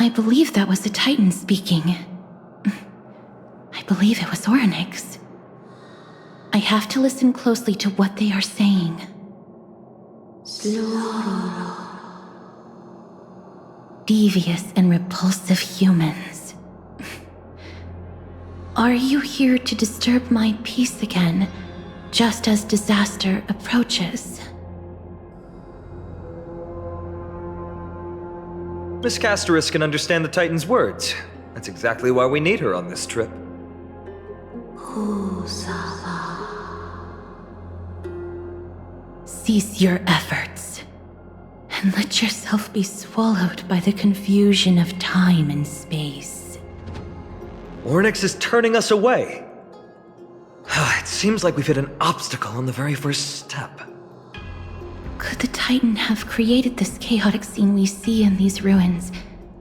I believe that was the Titan speaking. I believe it was Orynyx. I have to listen closely to what they are saying. Devious and repulsive humans. Are you here to disturb my peace again, just as disaster approaches? Miss Casterus can understand the Titan's words. That's exactly why we need her on this trip. Cease your efforts, and let yourself be swallowed by the confusion of time and space. Orynyx is turning us away. It seems like we've hit an obstacle on the very first step. Could the Titan have created this chaotic scene we see in these ruins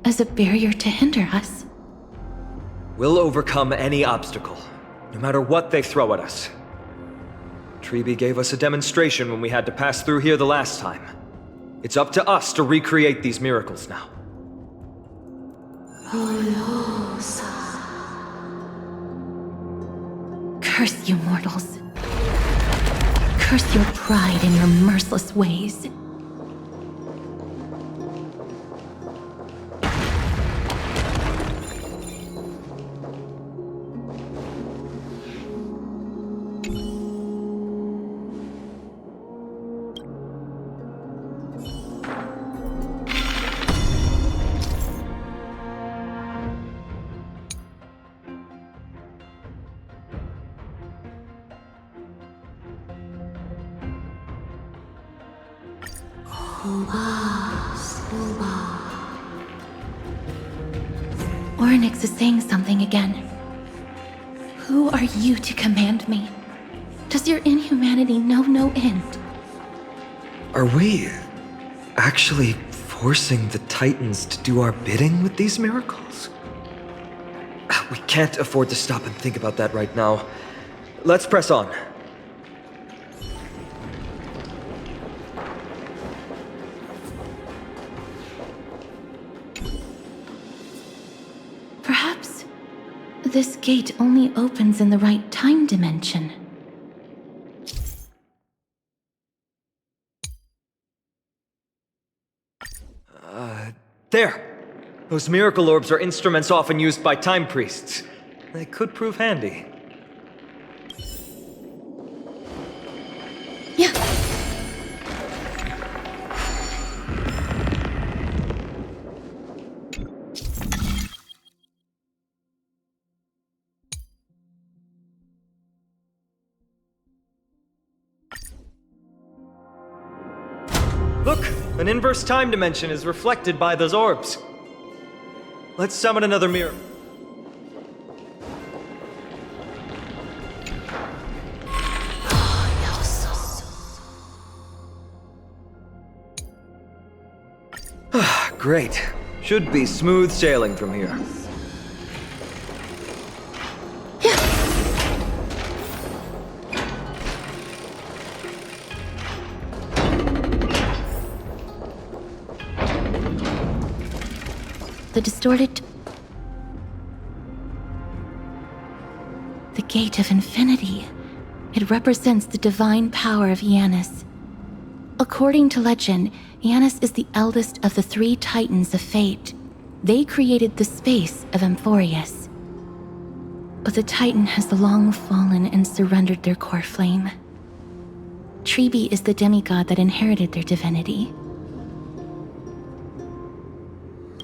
as a barrier to hinder us? We'll overcome any obstacle, no matter what they throw at us. Treeby gave us a demonstration when we had to pass through here the last time. It's up to us to recreate these miracles now. Curse you, mortals. Curse your pride and your merciless ways. Orynyx is saying something again. Who are you to command me? Does your inhumanity know no end? Are we actually forcing the Titans to do our bidding with these miracles? We can't afford to stop and think about that right now. Let's press on. Perhaps this gate only opens in the right time dimension. There! Those miracle orbs are instruments often used by time priests. They could prove handy. Yeah. Look! An inverse time dimension is reflected by those orbs. Let's summon another mirror. Great. Should be smooth sailing from here. The distorted... The Gate of Infinity. It represents the divine power of Janus. According to legend, Janus is the eldest of the three Titans of Fate. They created the space of Amphorius. But the Titan has long fallen and surrendered their core flame. Treeby is the demigod that inherited their divinity.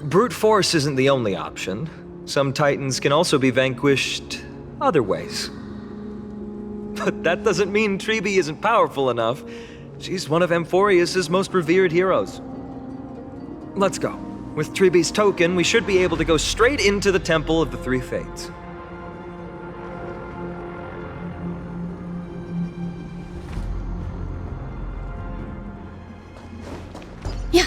Brute force isn't the only option. Some Titans can also be vanquished other ways. But that doesn't mean Treeby isn't powerful enough. She's one of Amphorius' most revered heroes. Let's go. With Treeby's token, we should be able to go straight into the Temple of the Three Fates. Yeah.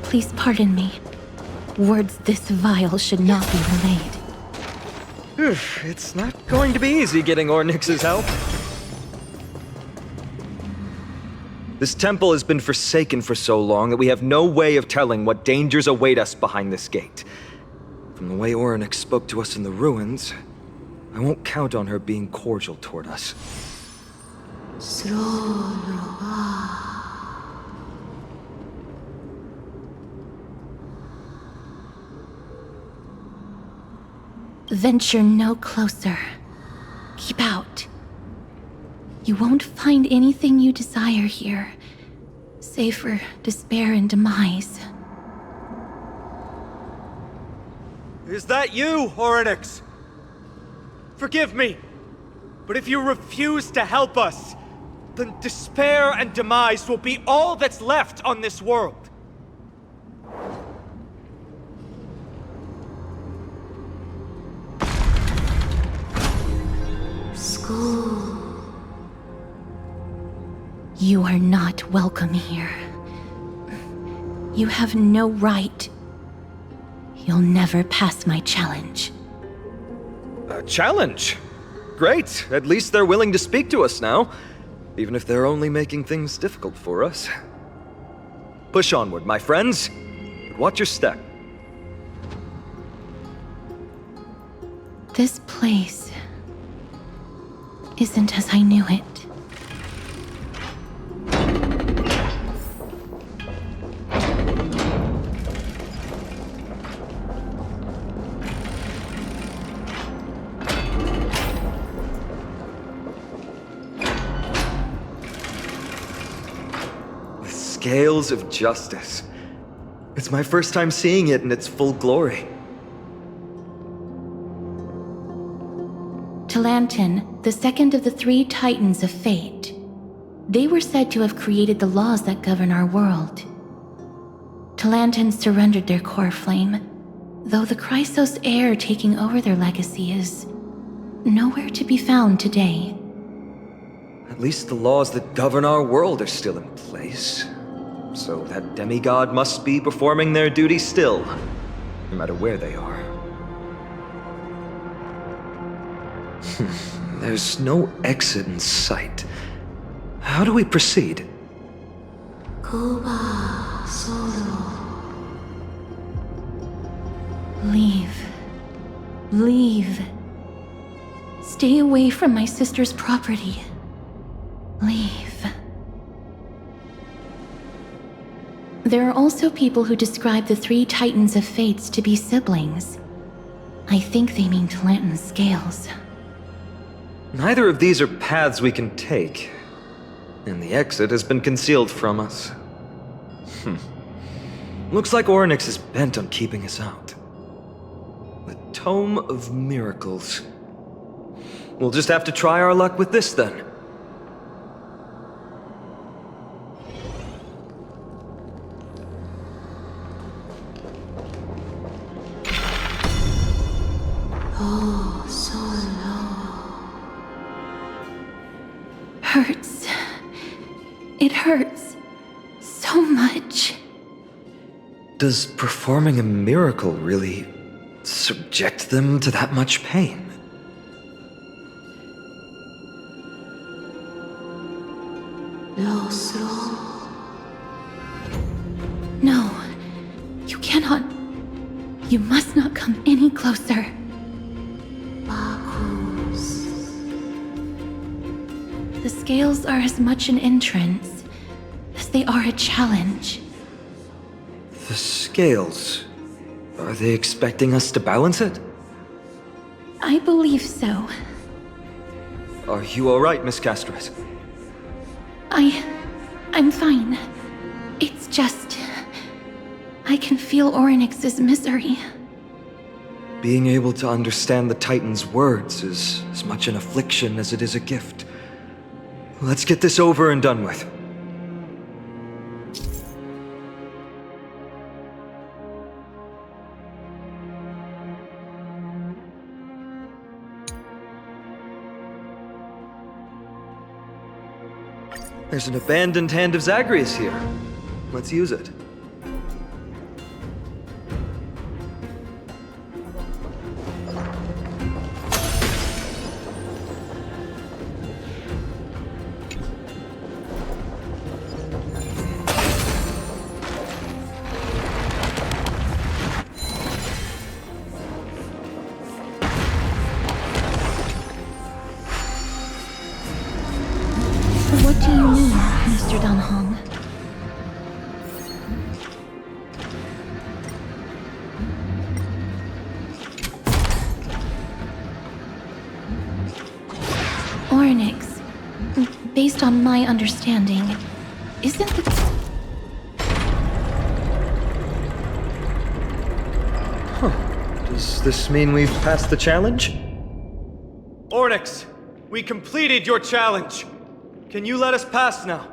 Please pardon me. Words this vile should not be relayed. It's not going to be easy getting Ornyx's help. This temple has been forsaken for so long that we have no way of telling what dangers await us behind this gate. From the way Ornyx spoke to us in the ruins, I won't count on her being cordial toward us. Venture no closer. Keep out. You won't find anything you desire here, save for despair and demise. Is that you, Ornyx? Forgive me, but if you refuse to help us, then despair and demise will be all that's left on this world. You are not welcome here. You have no right. You'll never pass my challenge. A challenge? Great, at least they're willing to speak to us now, even if they're only making things difficult for us. Push onward, my friends. But watch your step. This place isn't as I knew it. The scales of justice. It's my first time seeing it in its full glory. Talantin, the second of the three Titans of Fate. They were said to have created the laws that govern our world. Talantin surrendered their core flame, though the Chrysos heir taking over their legacy is nowhere to be found today. At least the laws that govern our world are still in place. So that demigod must be performing their duty still, no matter where they are. There's no exit in sight. How do we proceed? Leave. Leave. Stay away from my sister's property. Leave. There are also people who describe the three Titans of Fates to be siblings. I think they mean Talantin's scales. Neither of these are paths we can take, and the exit has been concealed from us. Looks like Ornyx is bent on keeping us out. The Tome of Miracles. We'll just have to try our luck with this then. Hurts. It hurts so much. Does performing a miracle really subject them to that much pain? No, you cannot. You must not come any closer. The scales are as much an entrance as they are a challenge. The scales. Are they expecting us to balance it? I believe so. Are you alright, Miss Castres? I'm fine. It's just... I can feel Ornyx's misery. Being able to understand the Titan's words is as much an affliction as it is a gift. Let's get this over and done with. There's an abandoned hand of Zagreus here. Let's use it. me, Mr. Dunhong. Ornyx, based on my understanding, isn't the... Does this mean we've passed the challenge? Ornyx, we completed your challenge. Can you let us pass now?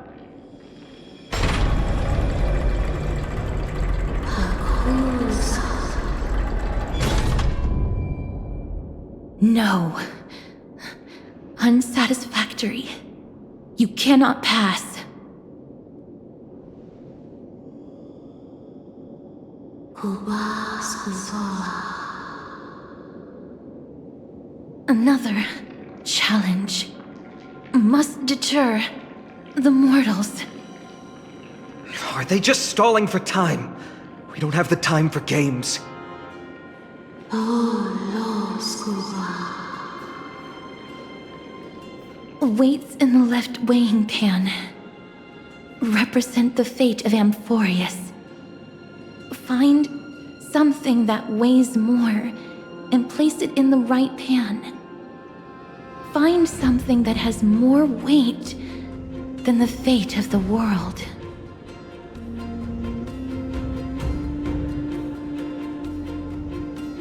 No. Unsatisfactory. You cannot pass. Another challenge must deter the mortals. Are they just stalling for time? We don't have the time for games. Weights in the left weighing pan represent the fate of Amphorius. Find something that weighs more and place it in the right pan. Find something that has more weight than the fate of the world.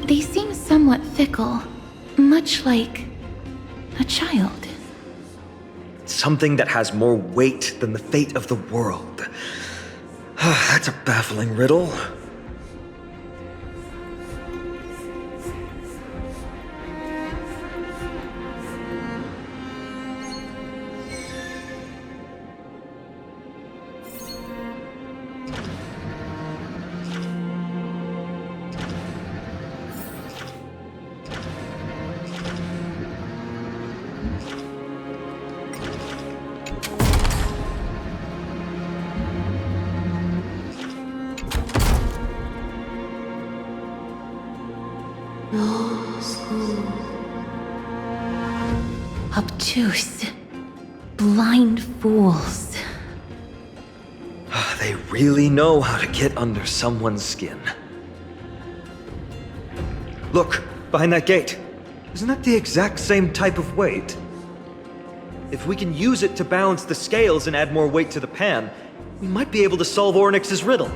They seem somewhat fickle, much like a child. Something that has more weight than the fate of the world. That's a baffling riddle. Obtuse. Blind fools. They really know how to get under someone's skin. Look, behind that gate. Isn't that the exact same type of weight? If we can use it to balance the scales and add more weight to the pan, we might be able to solve Ornyx's riddle.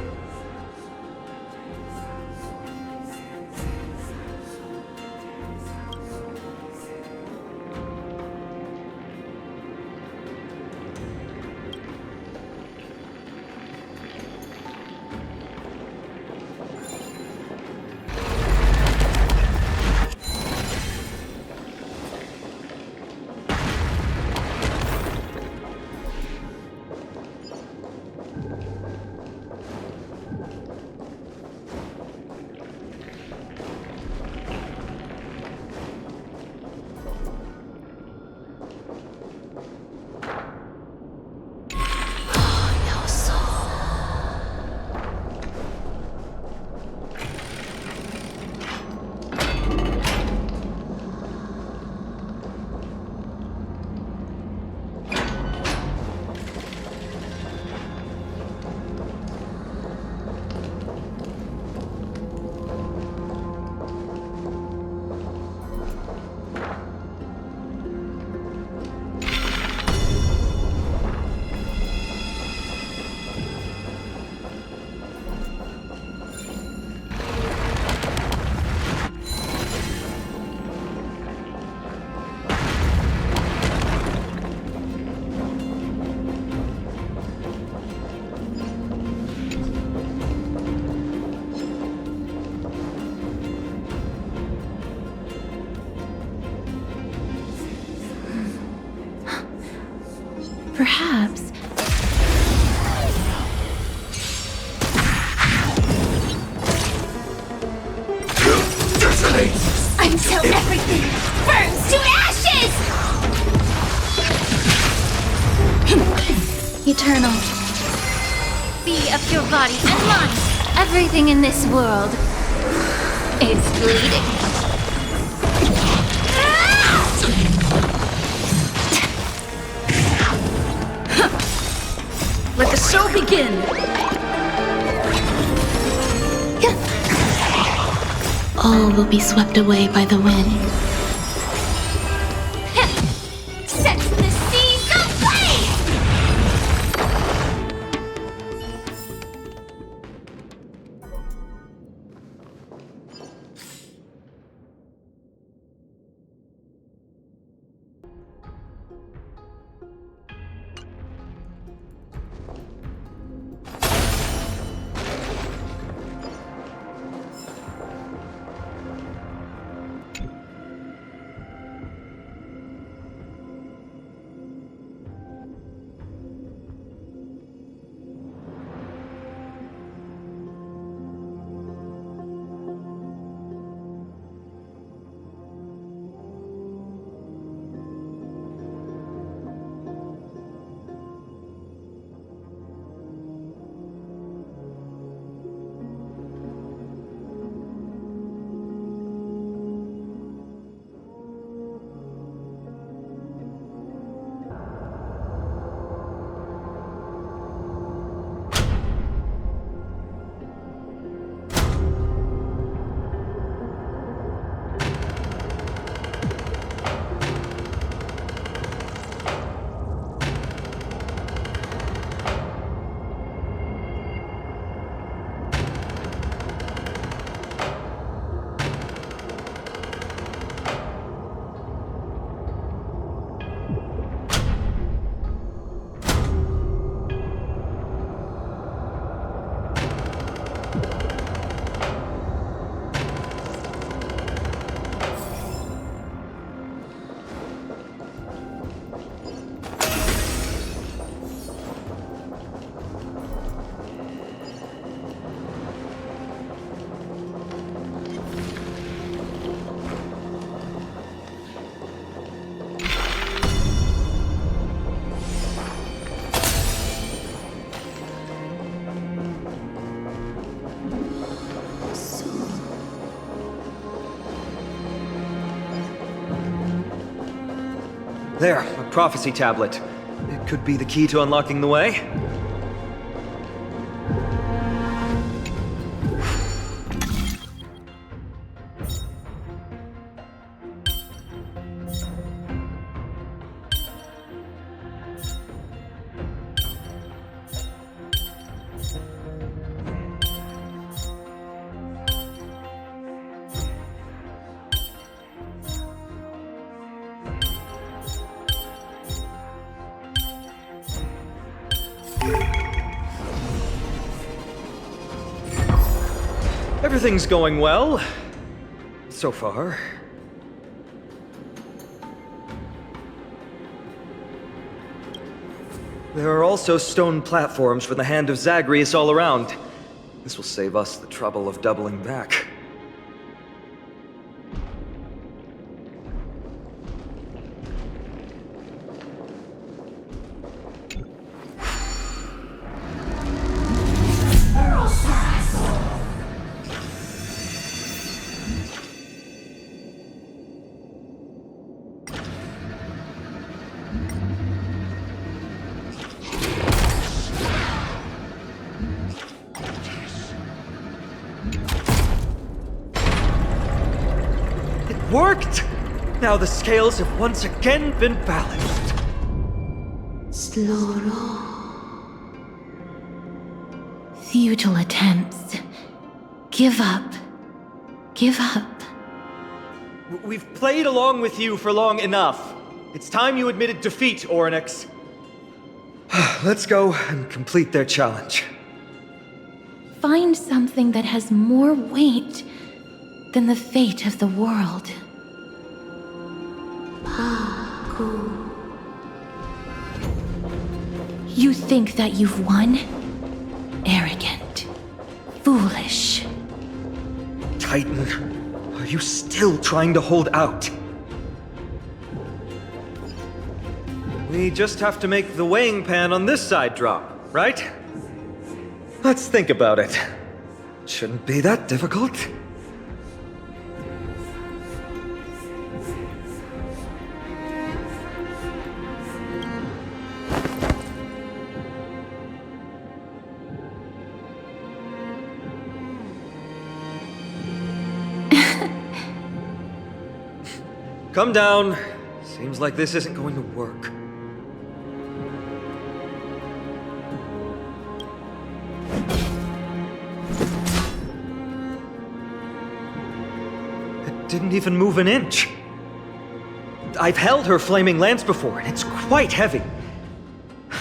Perhaps. Until everything burns to ashes! Eternal. Be of your body and mind. Everything in this world is bleeding. Let the show begin! All will be swept away by the wind. Set the seas ablaze! There, a prophecy tablet. It could be the key to unlocking the way. Everything's going well. So far. There are also stone platforms for the Hand of Zagreus all around. This will save us the trouble of doubling back. Worked! Now the scales have once again been balanced. Sloro. Futile attempts. Give up. Give up. We've played along with you for long enough. It's time you admitted defeat, Oryx. Let's go and complete their challenge. Find something that has more weight than the fate of the world. You think that you've won? Arrogant. Foolish. Titan, are you still trying to hold out? We just have to make the weighing pan on this side drop, right? Let's think about it. Shouldn't be that difficult. Come down. Seems like this isn't going to work. It didn't even move an inch. I've held her flaming lance before, and it's quite heavy.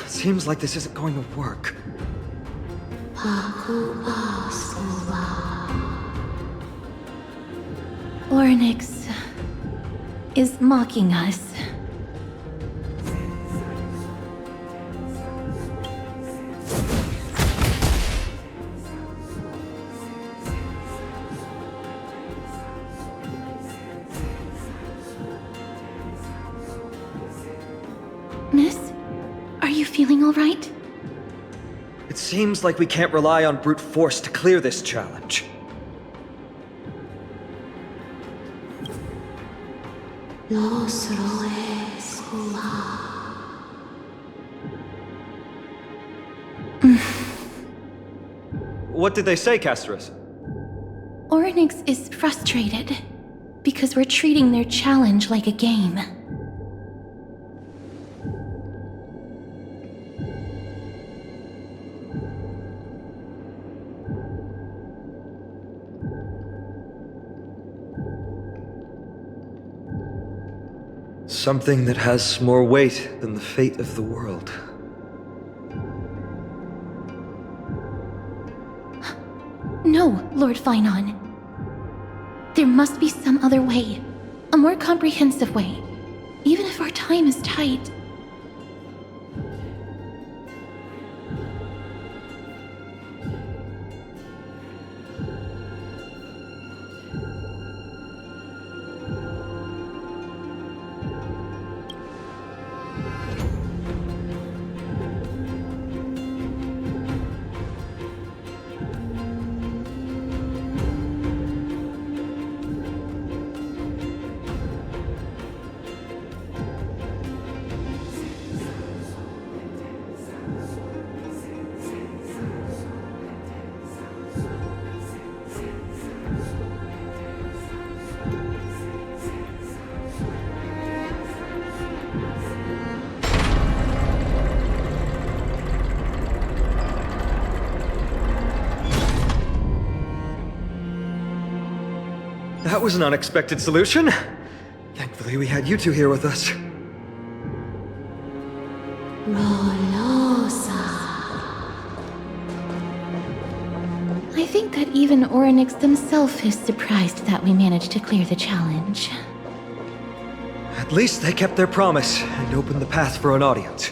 Seems like this isn't going to work. Orynyx is mocking us. Miss, are you feeling all right? It seems like we can't rely on brute force to clear this challenge. What did they say, Casterus? Orynyx is frustrated because we're treating their challenge like a game. Something that has more weight than the fate of the world. No, Lord Finon. There must be some other way. A more comprehensive way. Even if our time is tight. That was an unexpected solution. Thankfully, we had you two here with us. I think that even Orynyx himself is surprised that we managed to clear the challenge. At least they kept their promise and opened the path for an audience.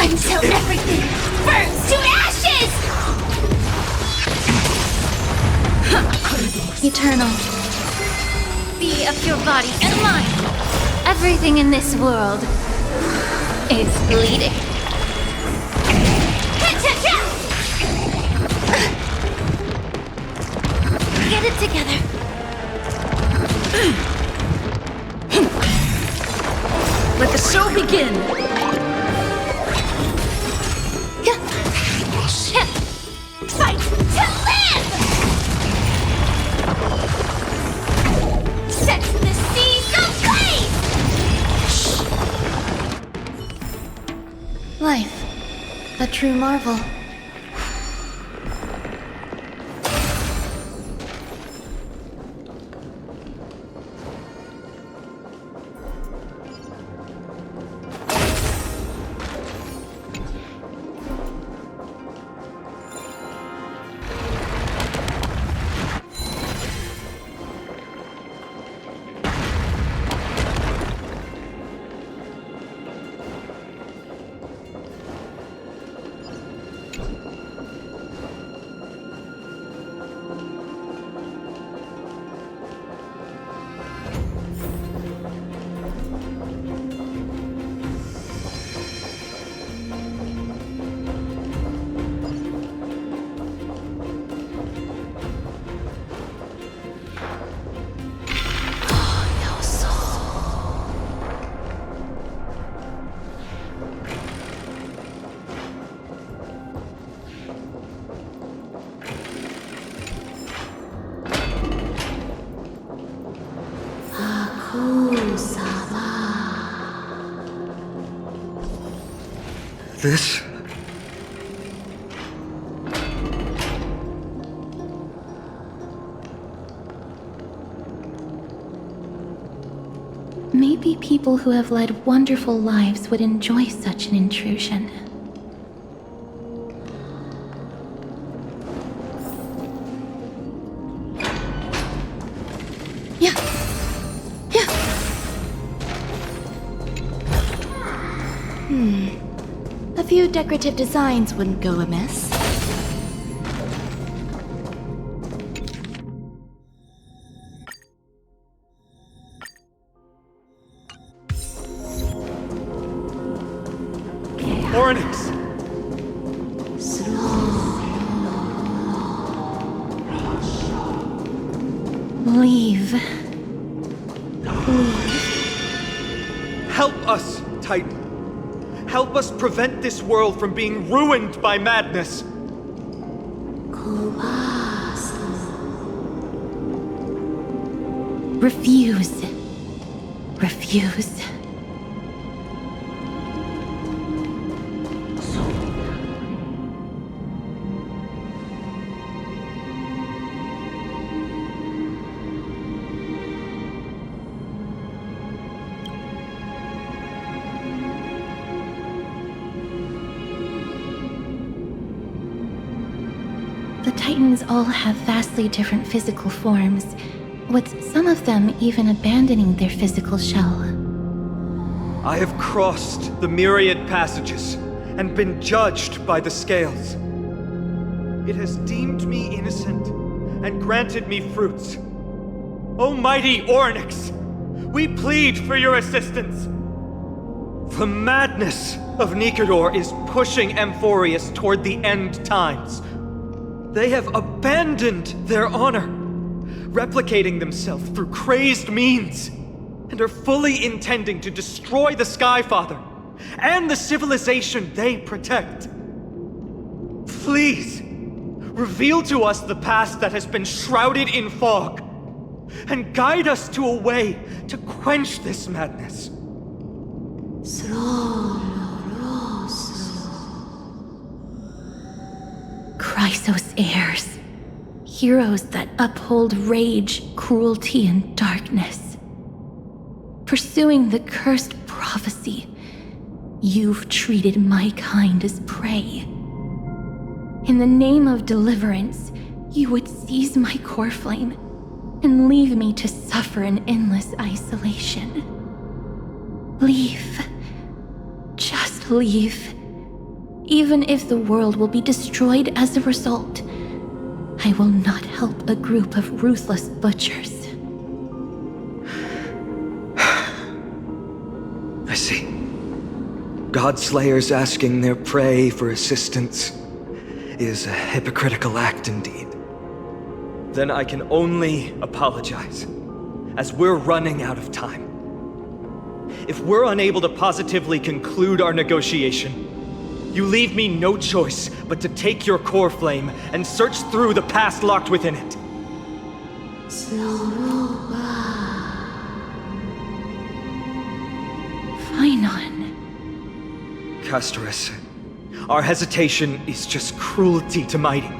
Until everything burns to ashes! Eternal. Be of your body and mind. Everything in this world is bleeding. Get it together. Let the show begin! Fight to live! Set the seas ablaze! Life. A true marvel. This? Maybe people who have led wonderful lives would enjoy such an intrusion. Yeah. Yeah. A few decorative designs wouldn't go amiss. Oryx! Leave. Help us, Titan. Help us prevent this world from being ruined by madness. Refuse. Refuse. The Titans all have vastly different physical forms, with some of them even abandoning their physical shell. I have crossed the myriad passages and been judged by the scales. It has deemed me innocent and granted me fruits. O mighty Ornyx, we plead for your assistance. The madness of Nikedor is pushing Amphorius toward the end times. They have abandoned their honor, replicating themselves through crazed means, and are fully intending to destroy the Skyfather and the civilization they protect. Please, reveal to us the past that has been shrouded in fog, and guide us to a way to quench this madness. Chrysos heirs. Heroes that uphold rage, cruelty, and darkness. Pursuing the cursed prophecy, you've treated my kind as prey. In the name of deliverance, you would seize my core flame and leave me to suffer in endless isolation. Leave. Just leave. Even if the world will be destroyed as a result, I will not help a group of ruthless butchers. I see. Godslayers asking their prey for assistance is a hypocritical act indeed. Then I can only apologize, as we're running out of time. If we're unable to positively conclude our negotiation, you leave me no choice but to take your core flame and search through the past locked within it. Phainon. Castorus, our hesitation is just cruelty to Mighty.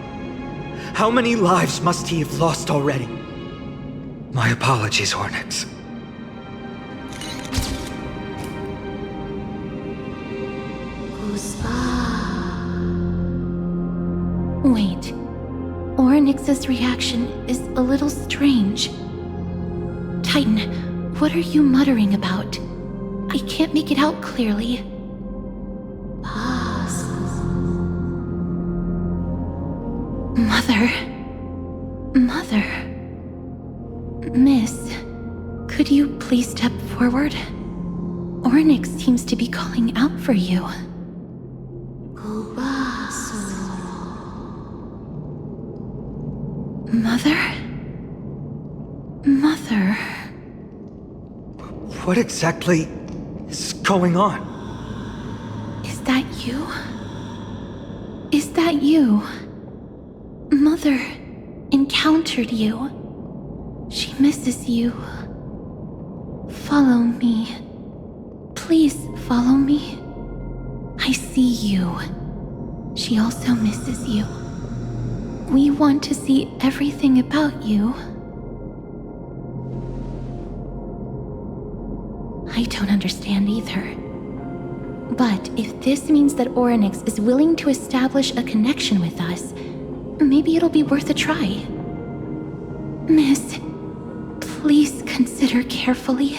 How many lives must he have lost already? My apologies, Ornyx. Wait. Ornyx's reaction is a little strange. Titan, what are you muttering about? I can't make it out clearly. Mother. Mother. Miss, could you please step forward? Ornyx seems to be calling out for you. Mother? Mother? What exactly is going on? Is that you? Is that you? Mother encountered you. She misses you. Follow me. Please follow me. I I see you. She also misses you. We want to see everything about you. I don't understand either. But if this means that Orynyx is willing to establish a connection with us, maybe it'll be worth a try. Miss, please consider carefully.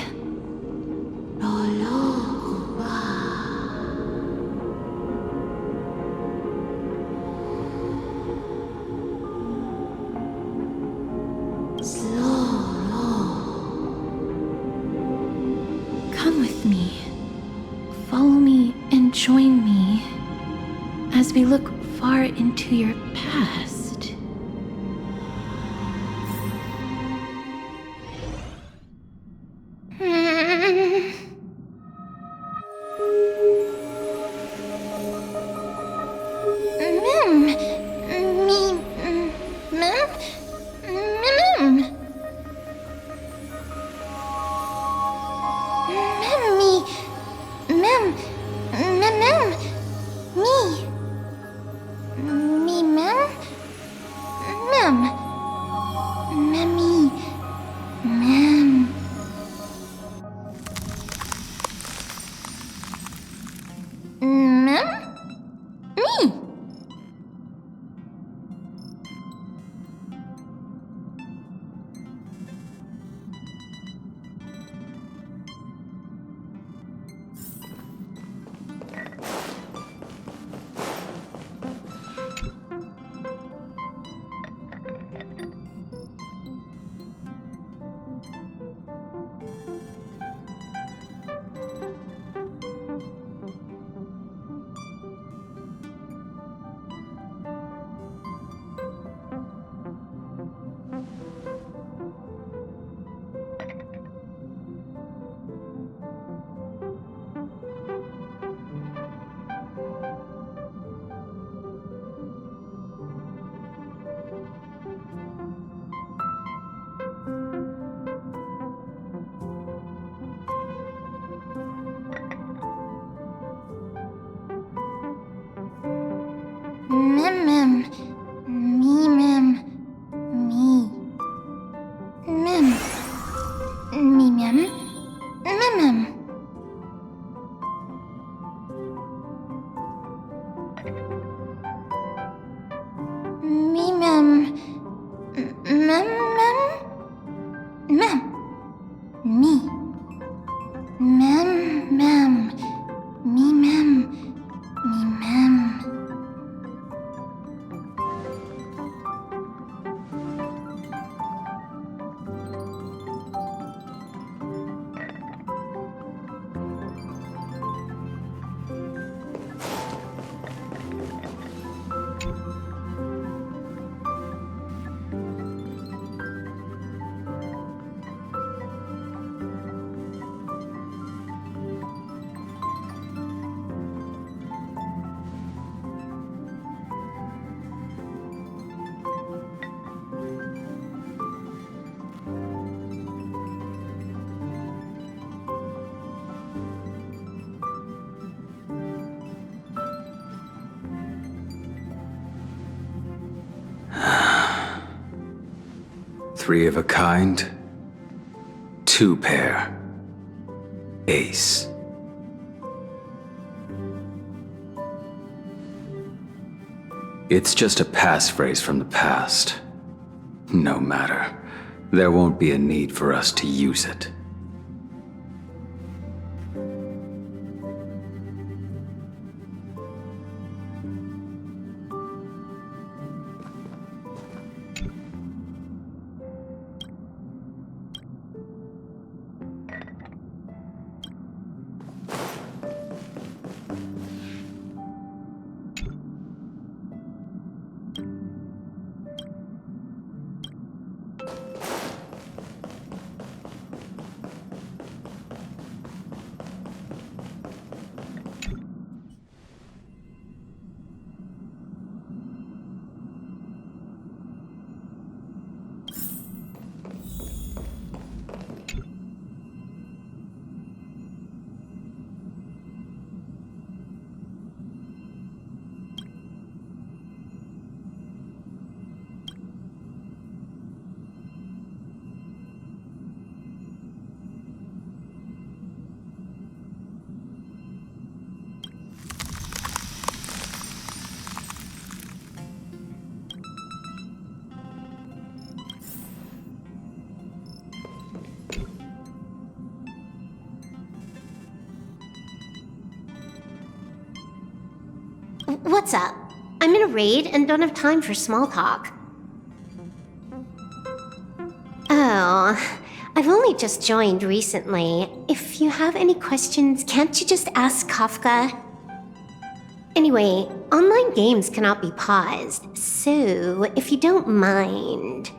Come with me. Follow me and join me as we look far into your past. Three of a kind, two pair, ace. It's just a passphrase from the past. No matter. There won't be a need for us to use it. What's up? I'm in a raid and don't have time for small talk. Oh, I've only just joined recently. If you have any questions, can't you just ask Kafka? Anyway, online games cannot be paused, so if you don't mind...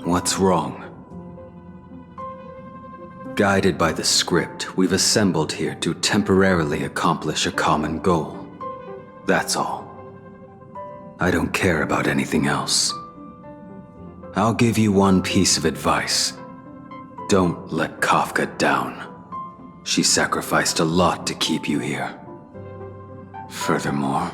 What's wrong? Guided by the script, we've assembled here to temporarily accomplish a common goal. That's all. I don't care about anything else. I'll give you one piece of advice. Don't let Kafka down. She sacrificed a lot to keep you here. Furthermore...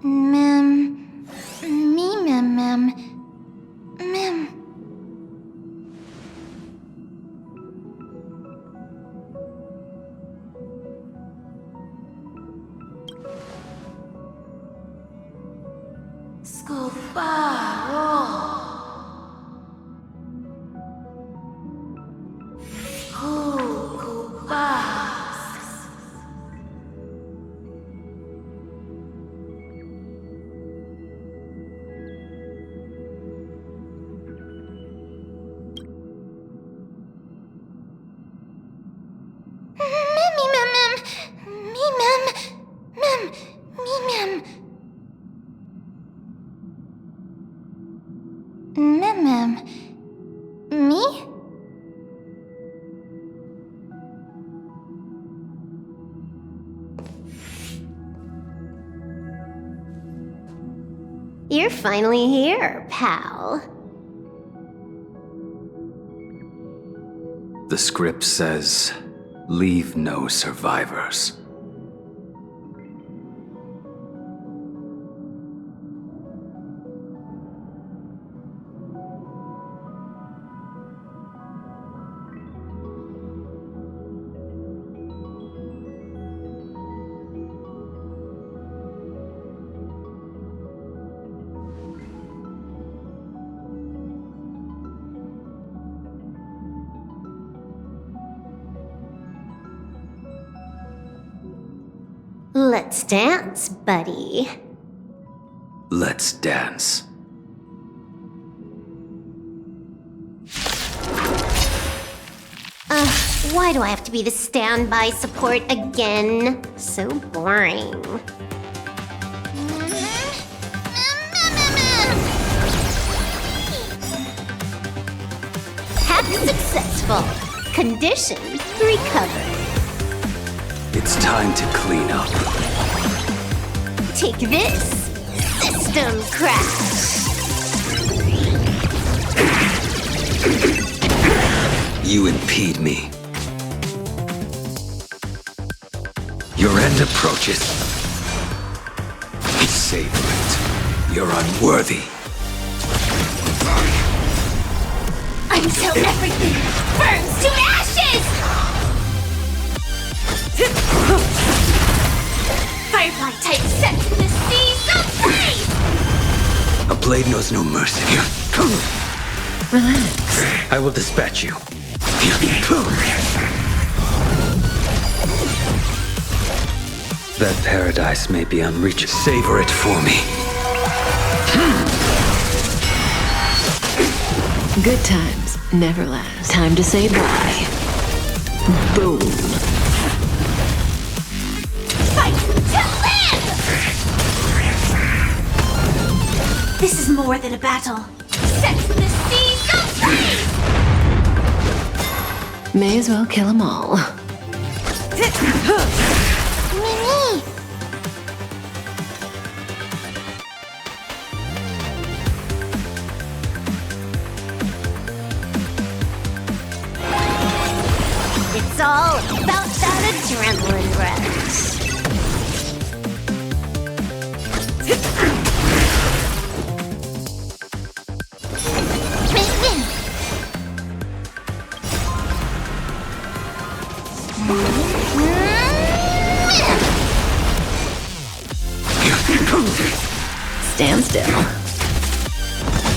Mem. Me mem mem. Mem. Me? You're finally here, pal. The script says, leave no survivors. Let's dance, buddy. Let's dance. Why do I have to be the standby support again? So boring. Hack successful. Condition recovered. It's time to clean up. Take this! System crash! You impede me. Your end approaches. Savor it. You're unworthy. Until everything burns to ashes! Firefly type set to the seas of flame! A blade knows no mercy. Relax. I will dispatch you. That paradise may be unreachable. Savor it for me. Good times never last. Time to say bye. Boom. Fight to live! This is more than a battle. Set to the seas of flame! May as well kill them all. Mimi! It's all about that adrenaline rush. Stand still.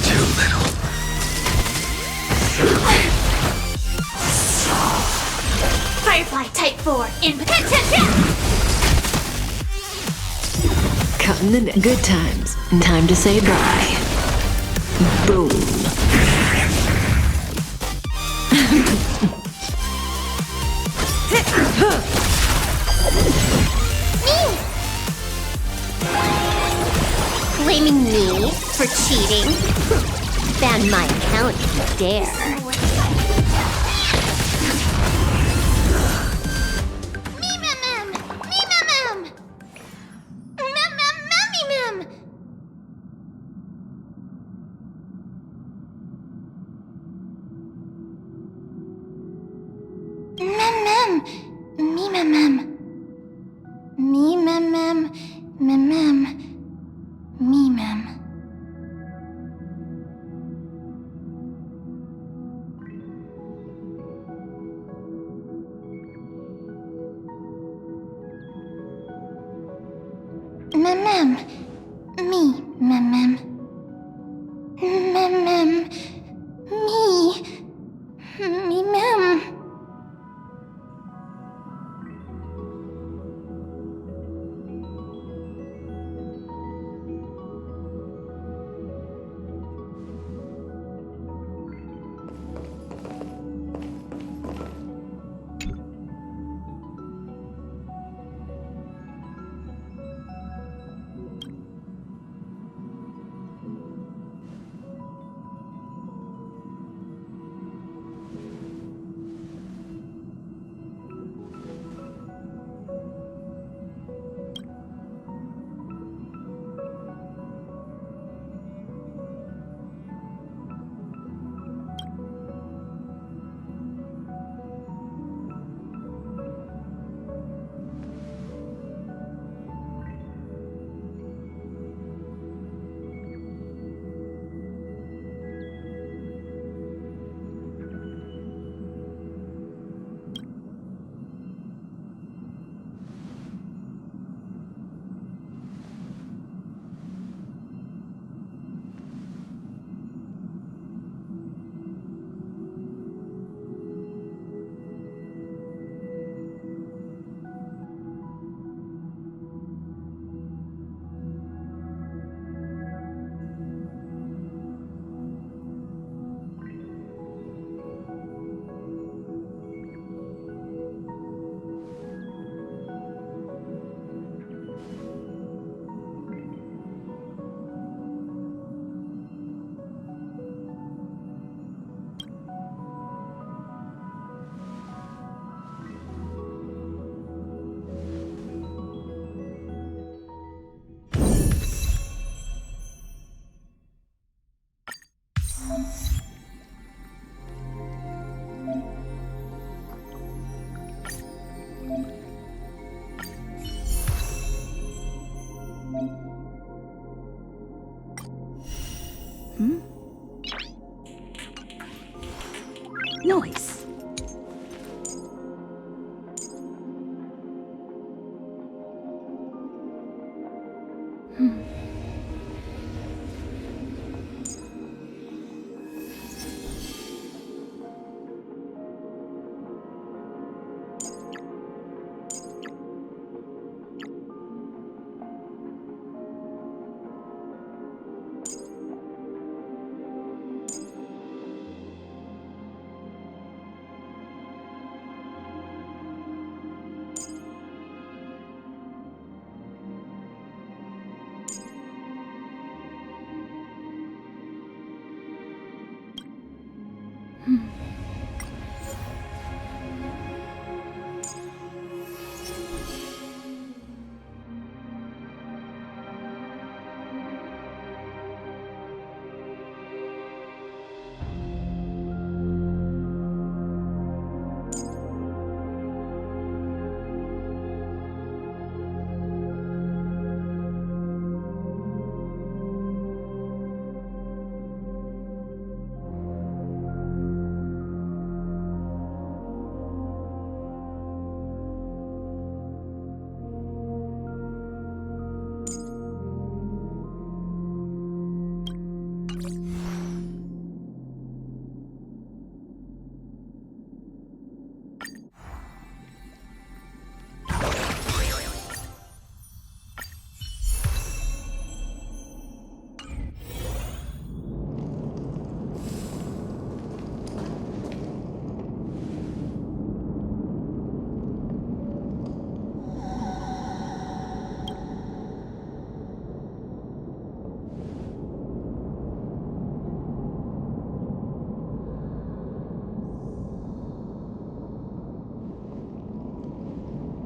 Too little. Firefly type 4 in potential! Cutting the net. Good times. Time to say bye. Boom. Blaming me for cheating? Ban my account if you dare. Me, mem. Mem. Me. Me, mem. Noise.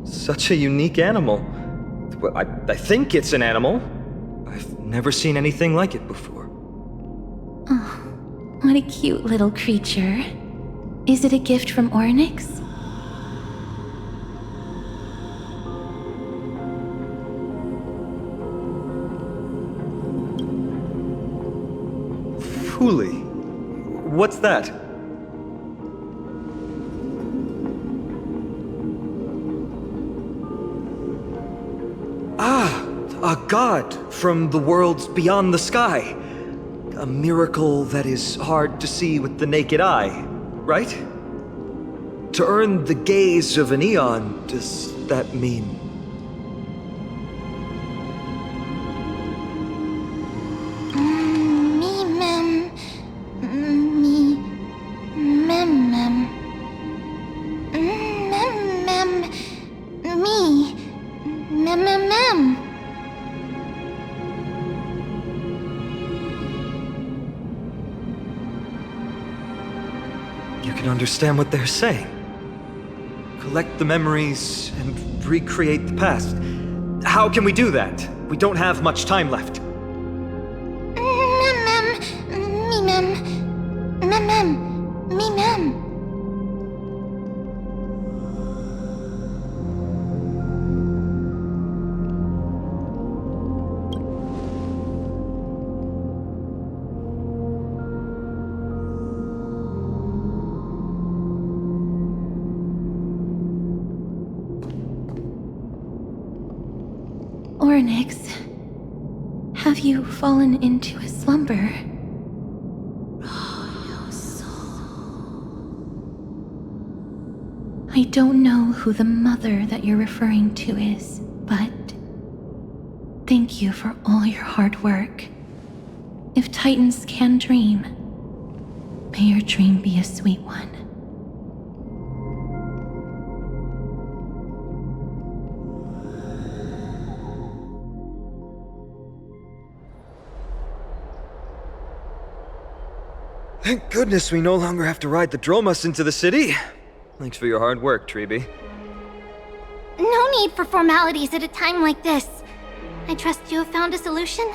Such a unique animal. Well, I think it's an animal. I've never seen anything like it before. Oh, what a cute little creature. Is it a gift from Ornyx? Fooly. What's that? A god from the worlds beyond the sky. A miracle that is hard to see with the naked eye, right? To earn the gaze of an eon, does that mean... Me, mem. Me. Mem, mem. Mem, mem. Me. Mem, mem, mem. You can understand what they're saying. Collect the memories and recreate the past. How can we do that? We don't have much time left. Mem, mem. Me, mem. Mem, mem. Me, mem. Onyx, have you fallen into a slumber? I don't know who the mother that you're referring to is, but thank you for all your hard work. If Titans can dream, may your dream be a sweet one. Thank goodness we no longer have to ride the Dromus into the city. Thanks for your hard work, Treeby. No need for formalities at a time like this. I trust you have found a solution?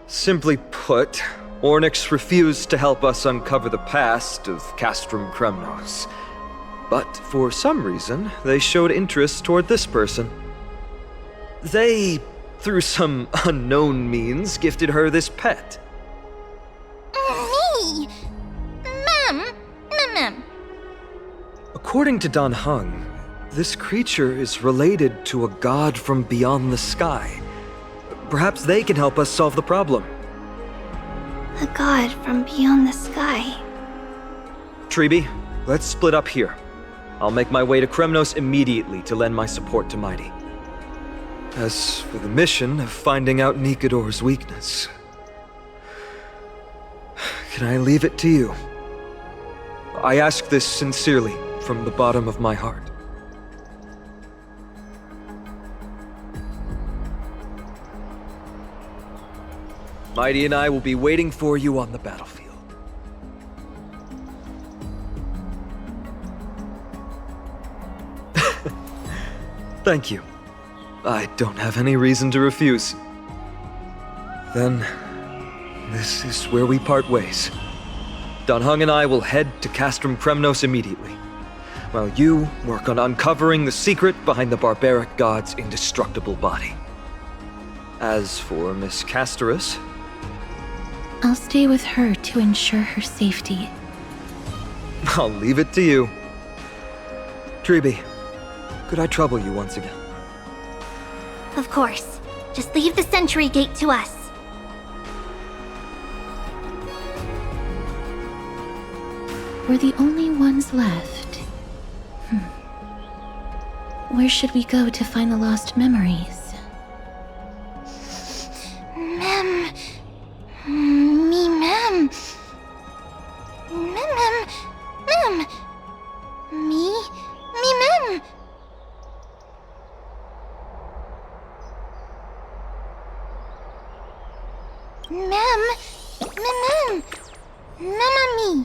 Simply put, Ornyx refused to help us uncover the past of Castrum Kremnos. But for some reason, they showed interest toward this person. They, through some unknown means, gifted her this pet. Me! Mem! Mem! According to Dan Heng, this creature is related to a god from beyond the sky. Perhaps they can help us solve the problem. A god from beyond the sky. Treeby, let's split up here. I'll make my way to Kremnos immediately to lend my support to Mighty. As for the mission of finding out Nikador's weakness, can I leave it to you? I ask this sincerely, from the bottom of my heart. Mighty and I will be waiting for you on the battlefield. Thank you. I don't have any reason to refuse. Then, this is where we part ways. Dan Heng and I will head to Castrum Kremnos immediately, while you work on uncovering the secret behind the barbaric god's indestructible body. As for Miss Castorus, I'll stay with her to ensure her safety. I'll leave it to you. Treeby, could I trouble you once again? Of course. Just leave the sentry gate to us. We're the only ones left. Where should we go to find the lost memories? Mem. Me, mem. Mem. Mem. Me, mem. Mem. Me.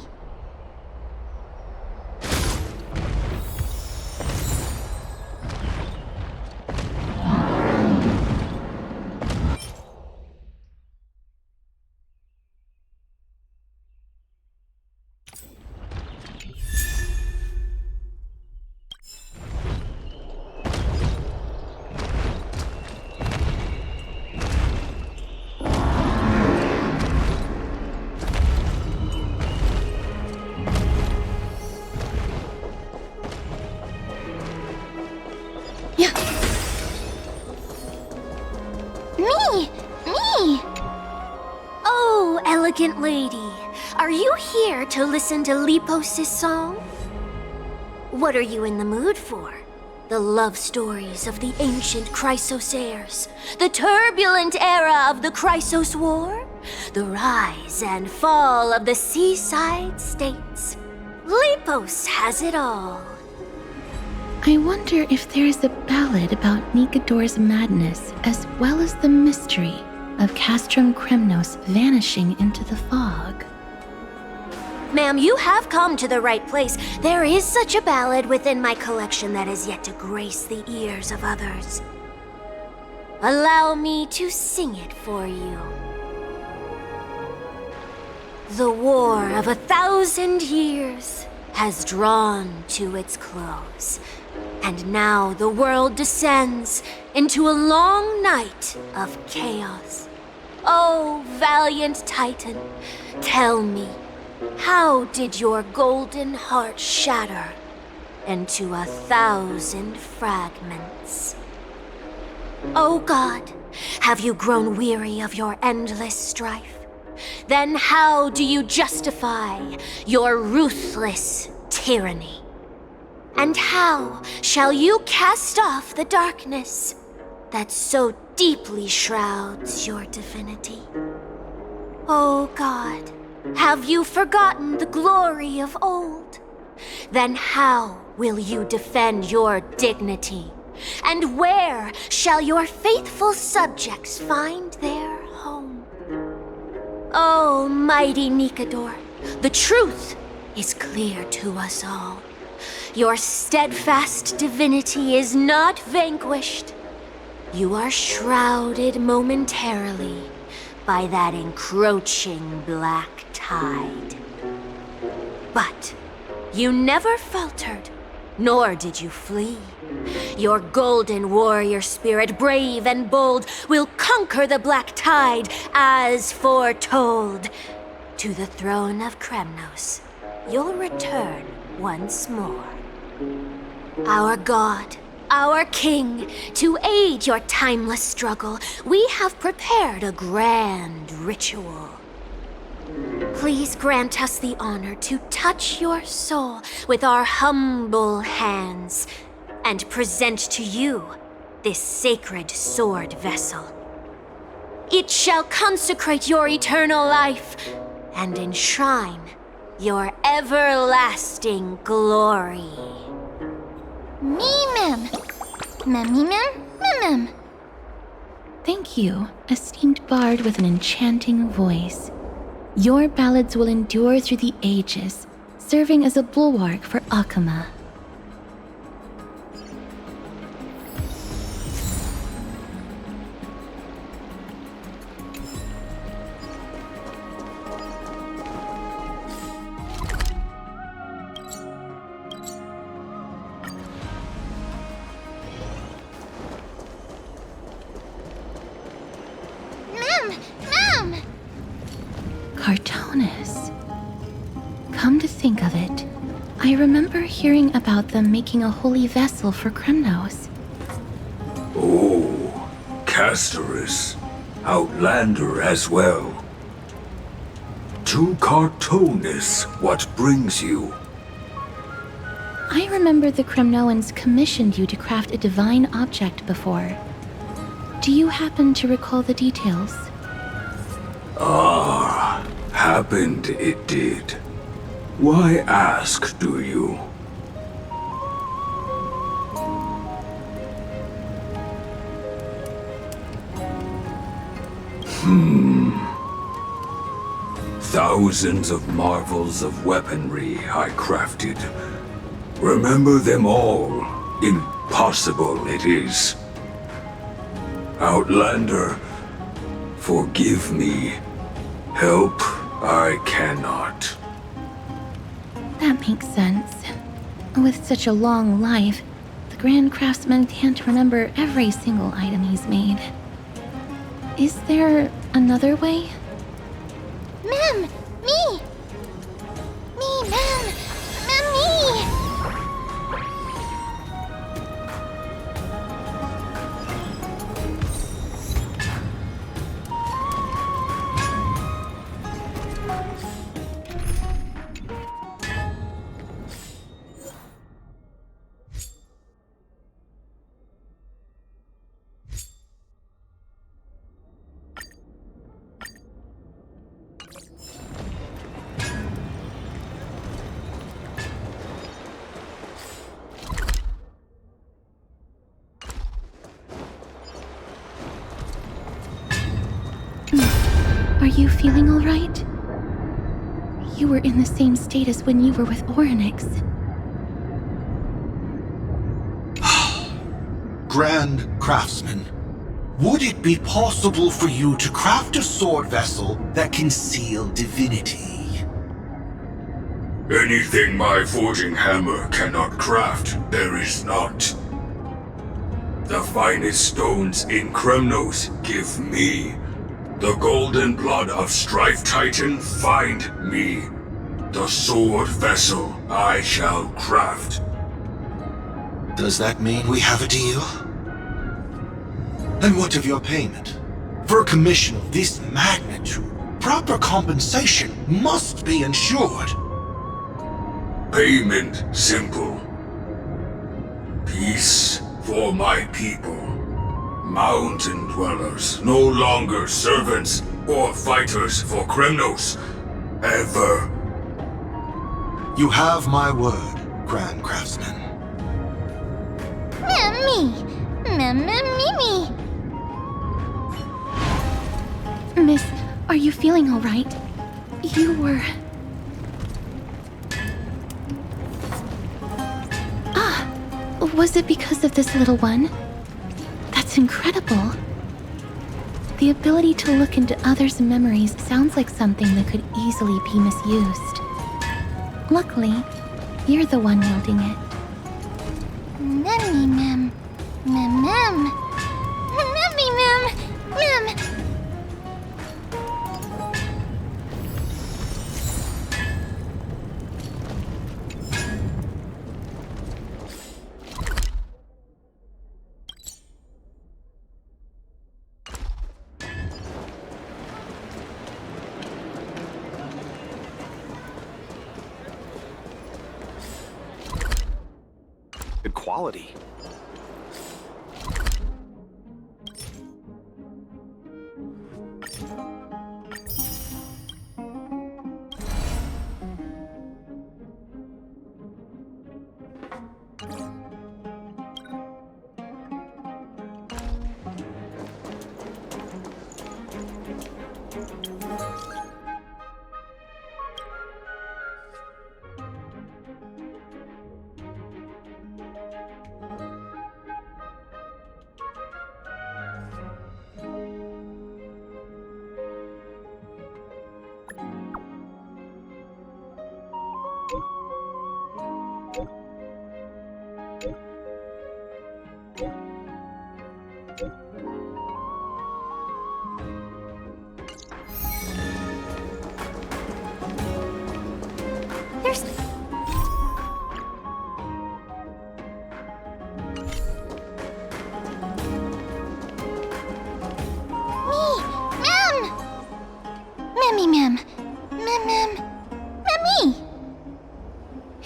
elegant lady, are you here to listen to Lepos' song? What are you in the mood for? The love stories of the ancient Chrysosaires, the turbulent era of the Chrysos War, the rise and fall of the seaside states. Lepos has it all. I wonder if there is a ballad about Nikador's madness as well as the mystery of Castrum Kremnos vanishing into the fog. Ma'am, you have come to the right place. There is such a ballad within my collection that is yet to grace the ears of others. Allow me to sing it for you. The war of 1,000 years has drawn to its close, and now the world descends into a long night of chaos. Oh, valiant Titan, tell me, how did your golden heart shatter into 1,000 fragments? Oh God, have you grown weary of your endless strife? Then how do you justify your ruthless tyranny? And how shall you cast off the darkness that so deeply shrouds your divinity? Oh God, have you forgotten the glory of old? Then how will you defend your dignity? And where shall your faithful subjects find their home? Oh, mighty Nikador, the truth is clear to us all. Your steadfast divinity is not vanquished. You are shrouded momentarily by that encroaching black tide. But you never faltered, nor did you flee. Your golden warrior spirit, brave and bold, will conquer the black tide as foretold. To the throne of Kremnos, you'll return once more. Our God, our King, to aid your timeless struggle, we have prepared a grand ritual. Please grant us the honor to touch your soul with our humble hands and present to you this sacred sword vessel. It shall consecrate your eternal life and enshrine your everlasting glory. Mem. Mem. Thank you, esteemed bard with an enchanting voice. Your ballads will endure through the ages, serving as a bulwark for Akama. Mem. Cartonis. Come to think of it, I remember hearing about them making a holy vessel for Kremnos. Oh, Castoris. Outlander as well. To Cartonis, what brings you? I remember the Kremnoans commissioned you to craft a divine object before. Do you happen to recall the details? Ah, happened it did. Why ask, do you? Thousands of marvels of weaponry I crafted. Remember them all. Impossible it is. Outlander, forgive me. Help I cannot. That makes sense. With such a long life, the Grand Craftsman can't remember every single item he's made. Is there another way? Mem. Me, Mem. Me. Are you feeling all right? You were in the same state as when you were with Orynyx. Grand Craftsman, would it be possible for you to craft a sword vessel that can seal divinity? Anything my forging hammer cannot craft, there is not. The finest stones in Kremnos give me. The golden blood of Strife Titan find me. The sword vessel I shall craft. Does that mean we have a deal? And what of your payment? For a commission of this magnitude, proper compensation must be ensured. Payment simple. Peace for my people. Mountain dwellers, no longer servants or fighters for Kremnos. Ever. You have my word, Grand Craftsman. Me. Miss, are you feeling all right? You were... Was it because of this little one? That's incredible. The ability to look into others' memories sounds like something that could easily be misused. Luckily, you're the one wielding it. Mem. Good quality.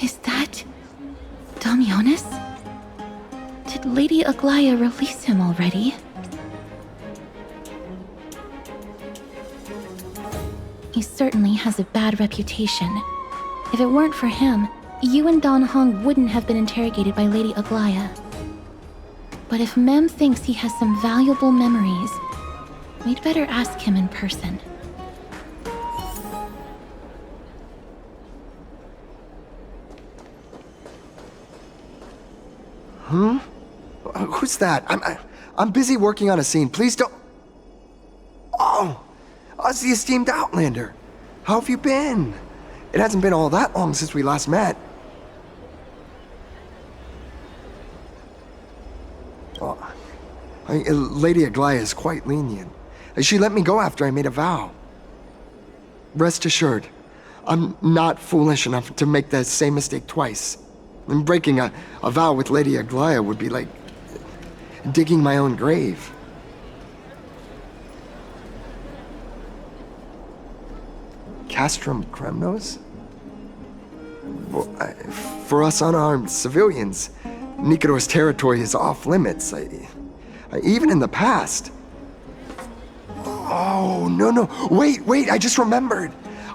Is that... Damionis? Did Lady Aglaya release him already? He certainly has a bad reputation. If it weren't for him, you and Don Hong wouldn't have been interrogated by Lady Aglaya. But if Mem thinks he has some valuable memories, we'd better ask him in person. Who's that? I'm busy working on a scene. Please don't... Oh! Us, the esteemed Outlander. How have you been? It hasn't been all that long since we last met. Well, Lady Aglaya is quite lenient. She let me go after I made a vow. Rest assured, I'm not foolish enough to make the same mistake twice. And breaking a vow with Lady Aglaya would be like digging my own grave. Castrum Kremnos? Well, for us unarmed civilians, Nikodor's territory is off limits. Even in the past. Oh, no. Wait, I just remembered.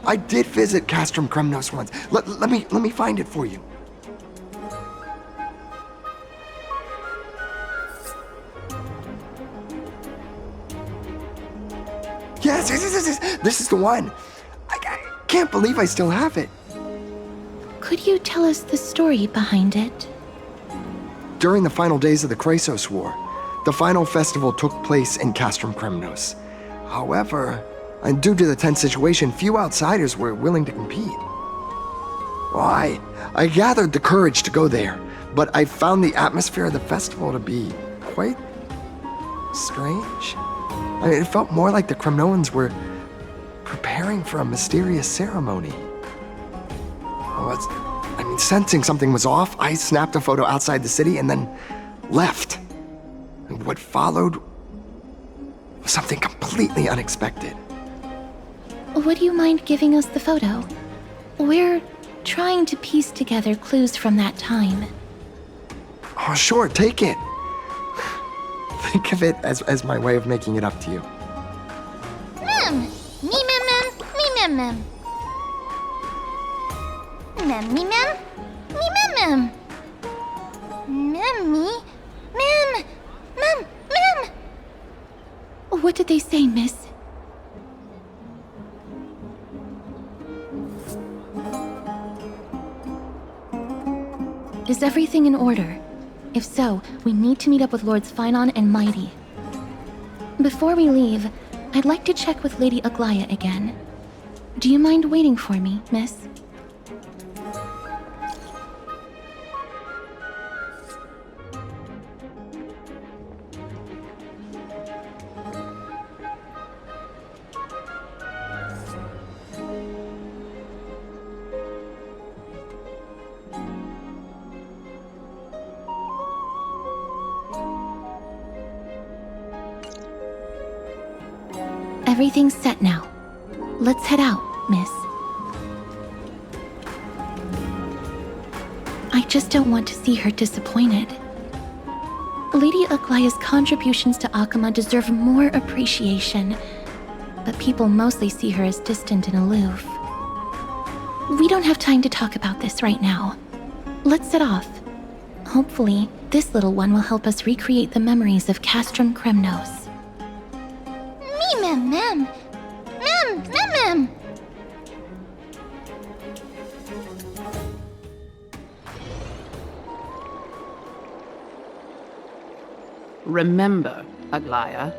I did visit Castrum Kremnos once. Let me find it for you. yes. This is the one. I can't believe I still have it. Could you tell us the story behind it? During the final days of the Chrysos War, the final festival took place in Castrum Kremnos. However, and due to the tense situation, few outsiders were willing to compete. Well, I gathered the courage to go there, but I found the atmosphere of the festival to be quite strange. I mean, it felt more like the Kremnoans were preparing for a mysterious ceremony. Sensing something was off, I snapped a photo outside the city and then left. And what followed was something completely unexpected. Would you mind giving us the photo? We're trying to piece together clues from that time. Oh, sure, take it. Think of it as my way of making it up to you. Mem! Me mem mem! Me mem mem! Mem me mem! Me mem mem! Mem me! Mem! Mem! Mem! What did they say, miss? Is everything in order? If so, we need to meet up with Lords Phynon and Mighty. Before we leave, I'd like to check with Lady Aglaya again. Do you mind waiting for me, miss? Everything's set now. Let's head out, miss. I just don't want to see her disappointed. Lady Aglaya's contributions to Akama deserve more appreciation, but people mostly see her as distant and aloof. We don't have time to talk about this right now. Let's set off. Hopefully, this little one will help us recreate the memories of Castrum Kremnos. Mem, mem! Mem, mem, mem! Remember, Aglaya,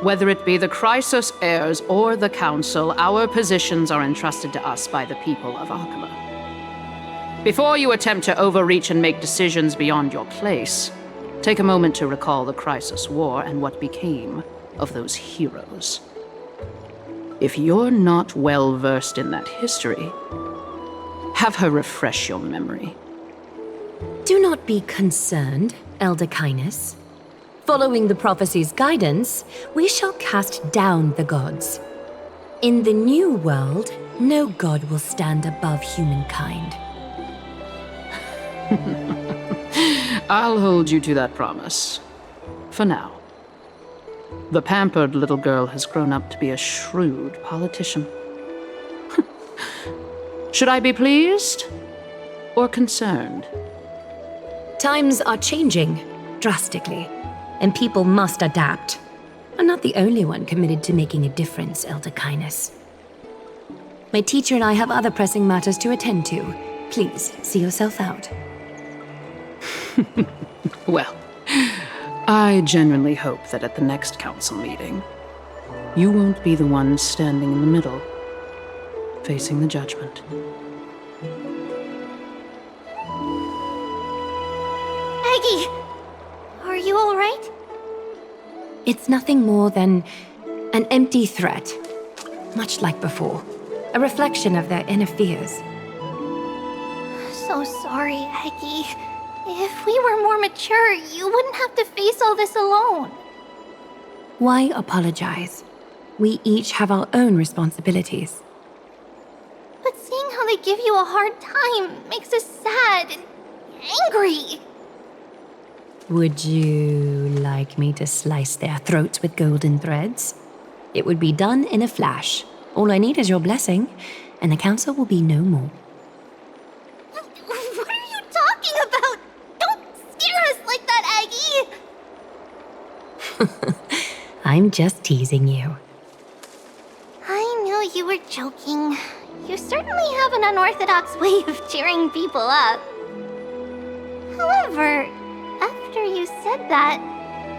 whether it be the Chrysos heirs or the Council, our positions are entrusted to us by the people of Akama. Before you attempt to overreach and make decisions beyond your place, take a moment to recall the Chrysos War and what became of those heroes. If you're not well versed in that history, have her refresh your memory. Do not be concerned, Elder Kindness. Following the prophecy's guidance, we shall cast down the gods. In the new world, no god will stand above humankind. I'll hold you to that promise. For now. The pampered little girl has grown up to be a shrewd politician. Should I be pleased or concerned? Times are changing drastically, and people must adapt. I'm not the only one committed to making a difference, Elder Kindness. My teacher and I have other pressing matters to attend to. Please, see yourself out. Well, I genuinely hope that at the next council meeting, you won't be the one standing in the middle, facing the judgment. Aggie! Are you alright? It's nothing more than an empty threat, much like before. A reflection of their inner fears. So sorry, Aggie. If we were more mature, you wouldn't have to face all this alone. Why apologize? We each have our own responsibilities. But seeing how they give you a hard time makes us sad and angry. Would you like me to slice their throats with golden threads? It would be done in a flash. All I need is your blessing, and the council will be no more. What are you talking about? Don't scare us like that, Aggie! I'm just teasing you. know you were joking. You certainly have an unorthodox way of cheering people up. However, after you said that,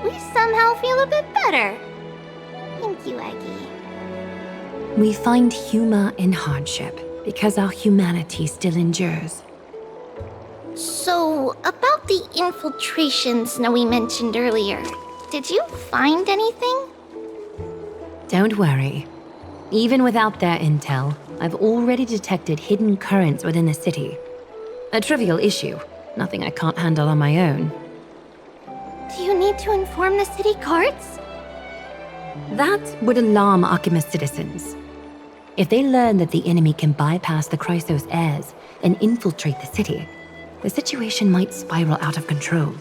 we somehow feel a bit better. Thank you, Eggie. We find humor in hardship because our humanity still endures. So, about the infiltration Snowy mentioned earlier, did you find anything? Don't worry. Even without their intel, I've already detected hidden currents within the city. A trivial issue, nothing I can't handle on my own. Do you need to inform the city guards? That would alarm Archime's citizens. If they learn that the enemy can bypass the Chrysos heirs and infiltrate the city, the situation might spiral out of control.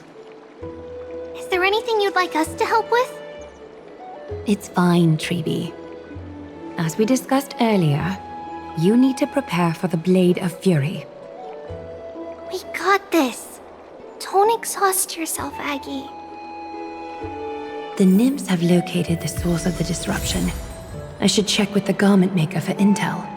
Is there anything you'd like us to help with? It's fine, Treeby. As we discussed earlier, you need to prepare for the Blade of Fury. We got this. Don't exhaust yourself, Aggie. The nymphs have located the source of the disruption. I should check with the garment maker for intel.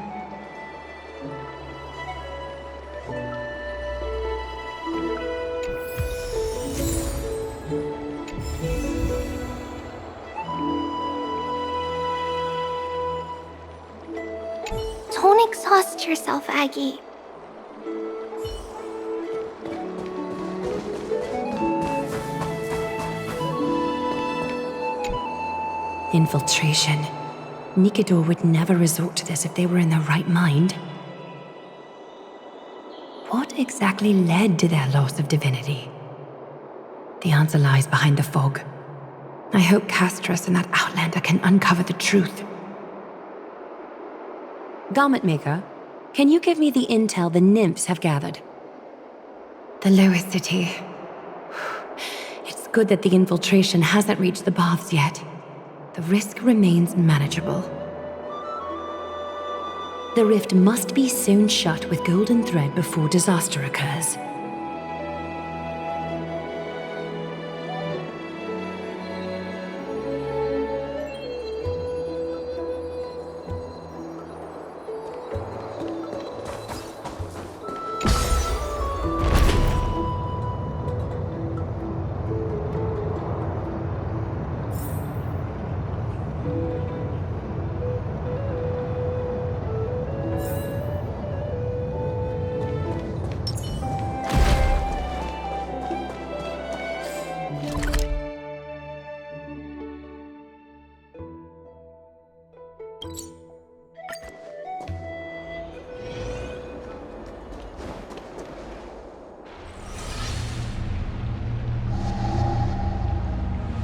Don't exhaust yourself, Aggie. Infiltration. Nikador would never resort to this if they were in their right mind. What exactly led to their loss of divinity? The answer lies behind the fog. I hope Castras and that Outlander can uncover the truth. Garment Maker, can you give me the intel the nymphs have gathered? The lowest city. It's good that the infiltration hasn't reached the baths yet. The risk remains manageable. The rift must be sewn shut with golden thread before disaster occurs.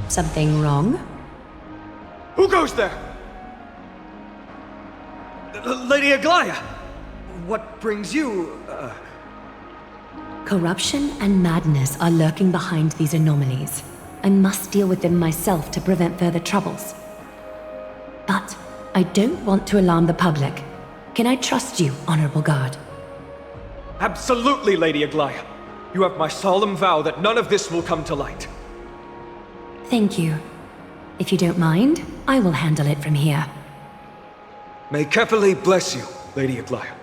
Something wrong? Who goes there? Lady Aglaya! What brings you, Corruption and madness are lurking behind these anomalies. I must deal with them myself to prevent further troubles. But I don't want to alarm the public. Can I trust you, Honorable Guard? Absolutely, Lady Aglaya. You have my solemn vow that none of this will come to light. Thank you. If you don't mind, I will handle it from here. May Kepali bless you, Lady Aglaya.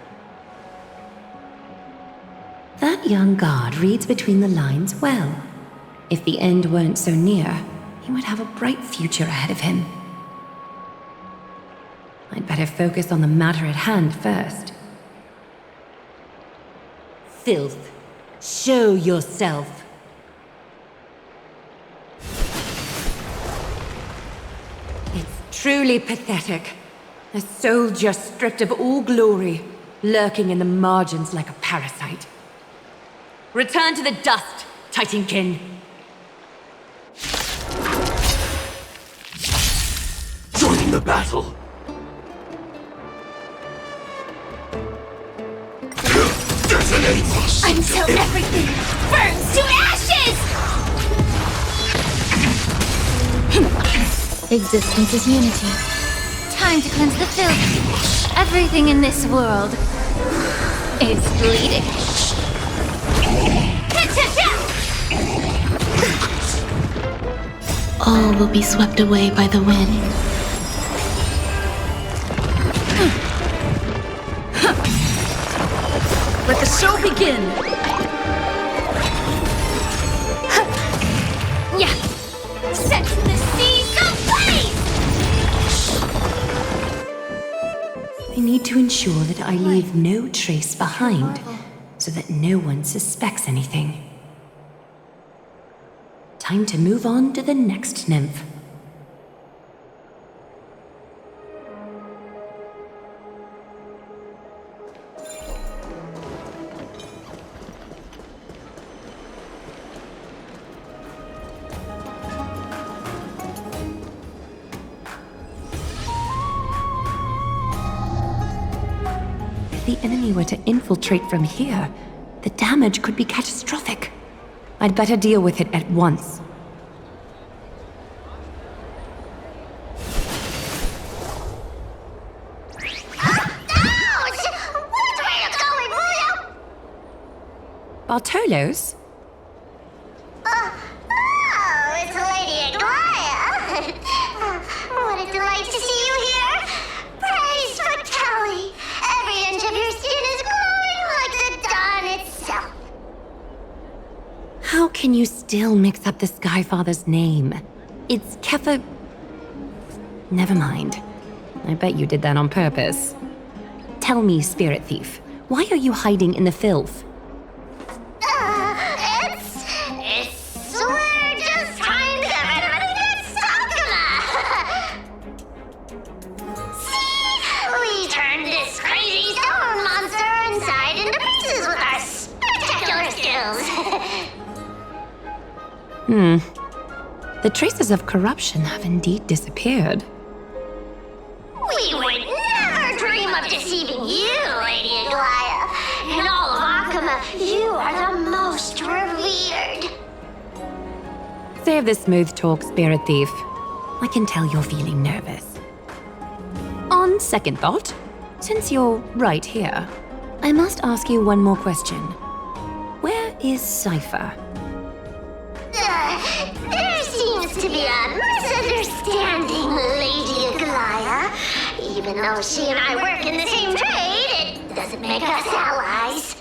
That young guard reads between the lines well. If the end weren't so near, he would have a bright future ahead of him. I'd better focus on the matter at hand first. Filth, show yourself. It's truly pathetic. A soldier stripped of all glory, lurking in the margins like a parasite. Return to the dust, Titankin. Join the battle. Detonate Until everything burns to ashes! Existence is unity. Time to cleanse the filth. Everything in this world is bleeding. All will be swept away by the wind. show begin! Yeah! Set the seas ablaze! I need to ensure that I leave no trace behind, so that no one suspects anything. Time to move on to the next nymph. If the enemy were to infiltrate from here, the damage could be catastrophic. I'd better deal with it at once. Bartolos? Oh, it's Lady Aglaia. What a delight to see you here. Praise for Kelly. Every inch of your skin is glowing like the dawn itself. How can you still mix up the Skyfather's name? It's Kefa... Never mind. I bet you did that on purpose. Tell me, Spirit Thief, why are you hiding in the filth? We're just trying to get rid of anything Sakuma. See? We turned this crazy stone monster inside into pieces with our spectacular skills. The traces of corruption have indeed disappeared. We would never dream of deceiving you, Lady Aglaia. In all of Akuma, you are the most revered. Save the smooth talk, Spirit Thief. I can tell you're feeling nervous. On second thought, since you're right here, I must ask you one more question. Where is Cypher? There seems to be a misunderstanding, Lady Aglaia. Even though she and I work in the same trade, it doesn't make us allies.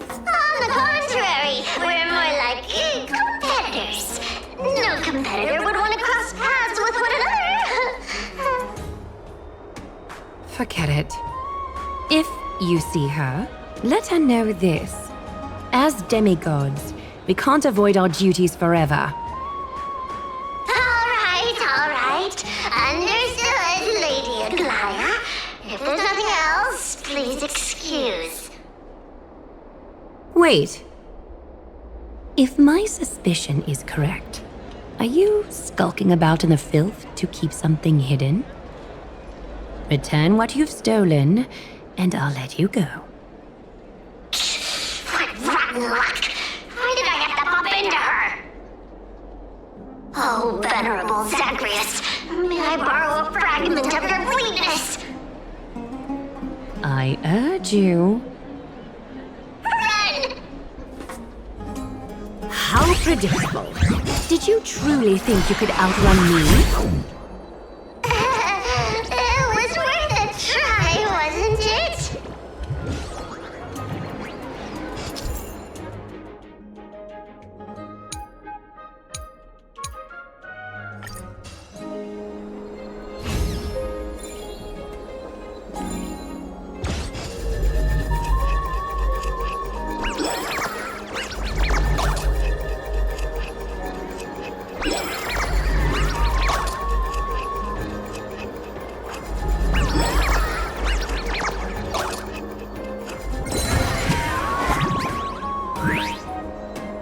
On the contrary, we're more like competitors. No competitor would want to cross paths with one another. Forget it. If you see her, let her know this. As demigods, we can't avoid our duties forever. All right. Understood, Lady Aglaia. If there's nothing else, please excuse. Wait. If my suspicion is correct, are you skulking about in the filth to keep something hidden? Return what you've stolen, and I'll let you go. What rotten luck! Why did I have to bump into her? Oh, venerable Zagreus, may I borrow a fragment of your fleetness? I urge you. Run! How predictable. Did you truly think you could outrun me? It was worth a try, wasn't it?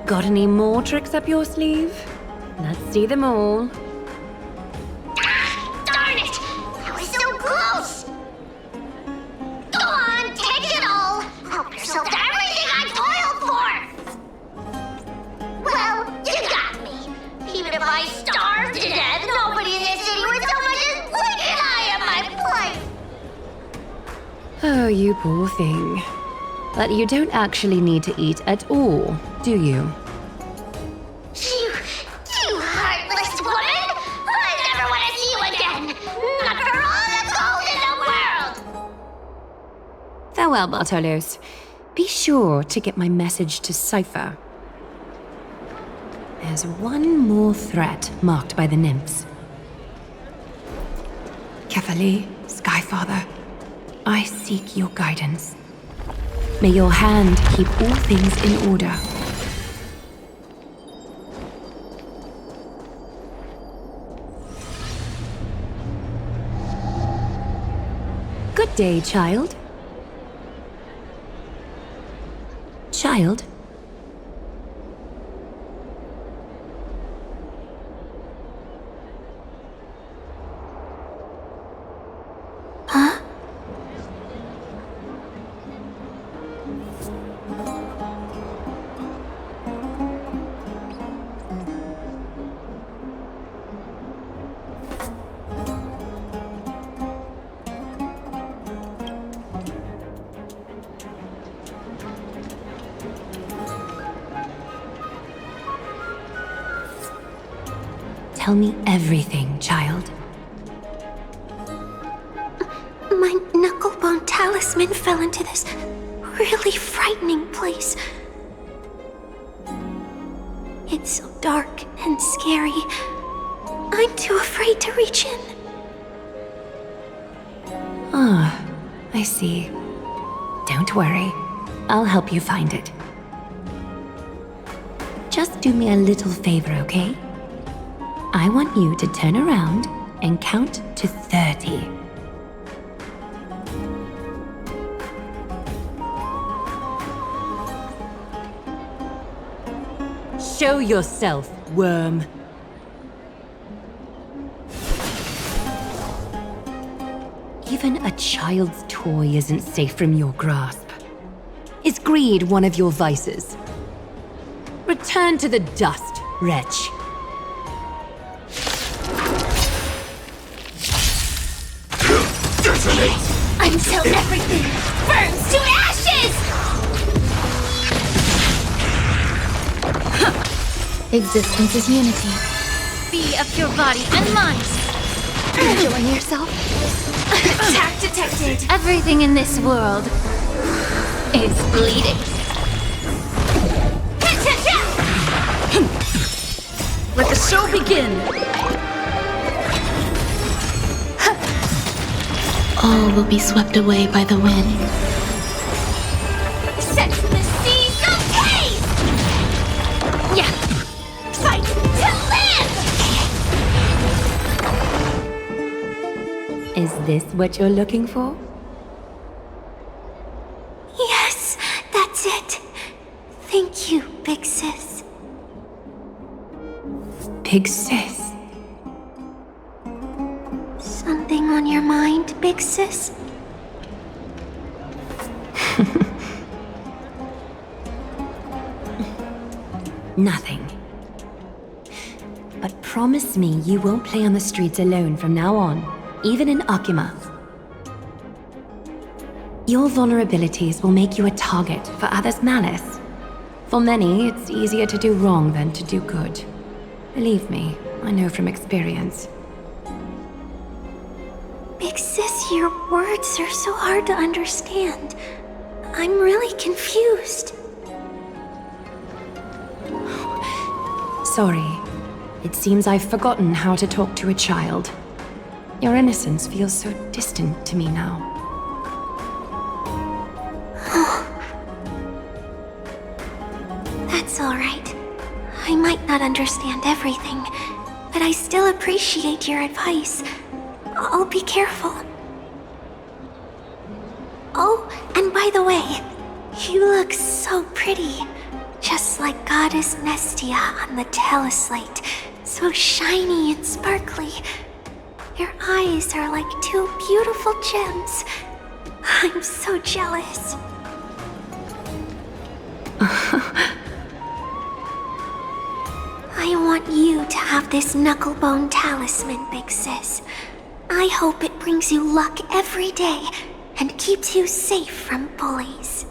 Got any more tricks up your sleeve? Let's see them all. Darn it! I was so close! Go on, take it all! Help yourself to everything I toiled for! Well, you got me. Even if I starved to death, nobody in this city would so much as blink an eye at my plight! Oh, you poor thing. But you don't actually need to eat at all, do you? You heartless woman! I never want to see you again! Not for all the gold in the world! Farewell, Bartolos. Be sure to get my message to Cypher. There's one more threat marked by the nymphs. Kefali, Skyfather, I seek your guidance. May your hand keep all things in order. Good day, child. Child? Huh? Tell me everything, child. My knucklebone talisman fell into this really frightening place. It's so dark and scary. I'm too afraid to reach in. Ah, I see. Don't worry. I'll help you find it. Just do me a little favor, okay? I want you to turn around and count to 30. Show yourself, worm. Even a child's toy isn't safe from your grasp. Is greed one of your vices? Return to the dust, wretch. Until everything burns to ashes! Existence is unity. Be of your body and mind. Enjoying yourself? Attack detected. Everything in this world is bleeding. Let the show begin! All will be swept away by the wind. Set the seas ablaze! Yeah. Fight to live! Is this what you're looking for? Yes, that's it. Thank you, big sis. Big sis. Something on your mind, big sis? Nothing. But promise me you won't play on the streets alone from now on, even in Akima. Your vulnerabilities will make you a target for others' malice. For many, it's easier to do wrong than to do good. Believe me, I know from experience. Big sis, your words are so hard to understand. I'm really confused. Sorry. It seems I've forgotten how to talk to a child. Your innocence feels so distant to me now. That's all right. I might not understand everything, but I still appreciate your advice. I'll be careful. Oh, and by the way, you look so pretty. Just like Goddess Nestia on the teleslate. So shiny and sparkly. Your eyes are like two beautiful gems. I'm so jealous. I want you to have this knucklebone talisman, big sis. I hope it brings you luck every day and keeps you safe from bullies.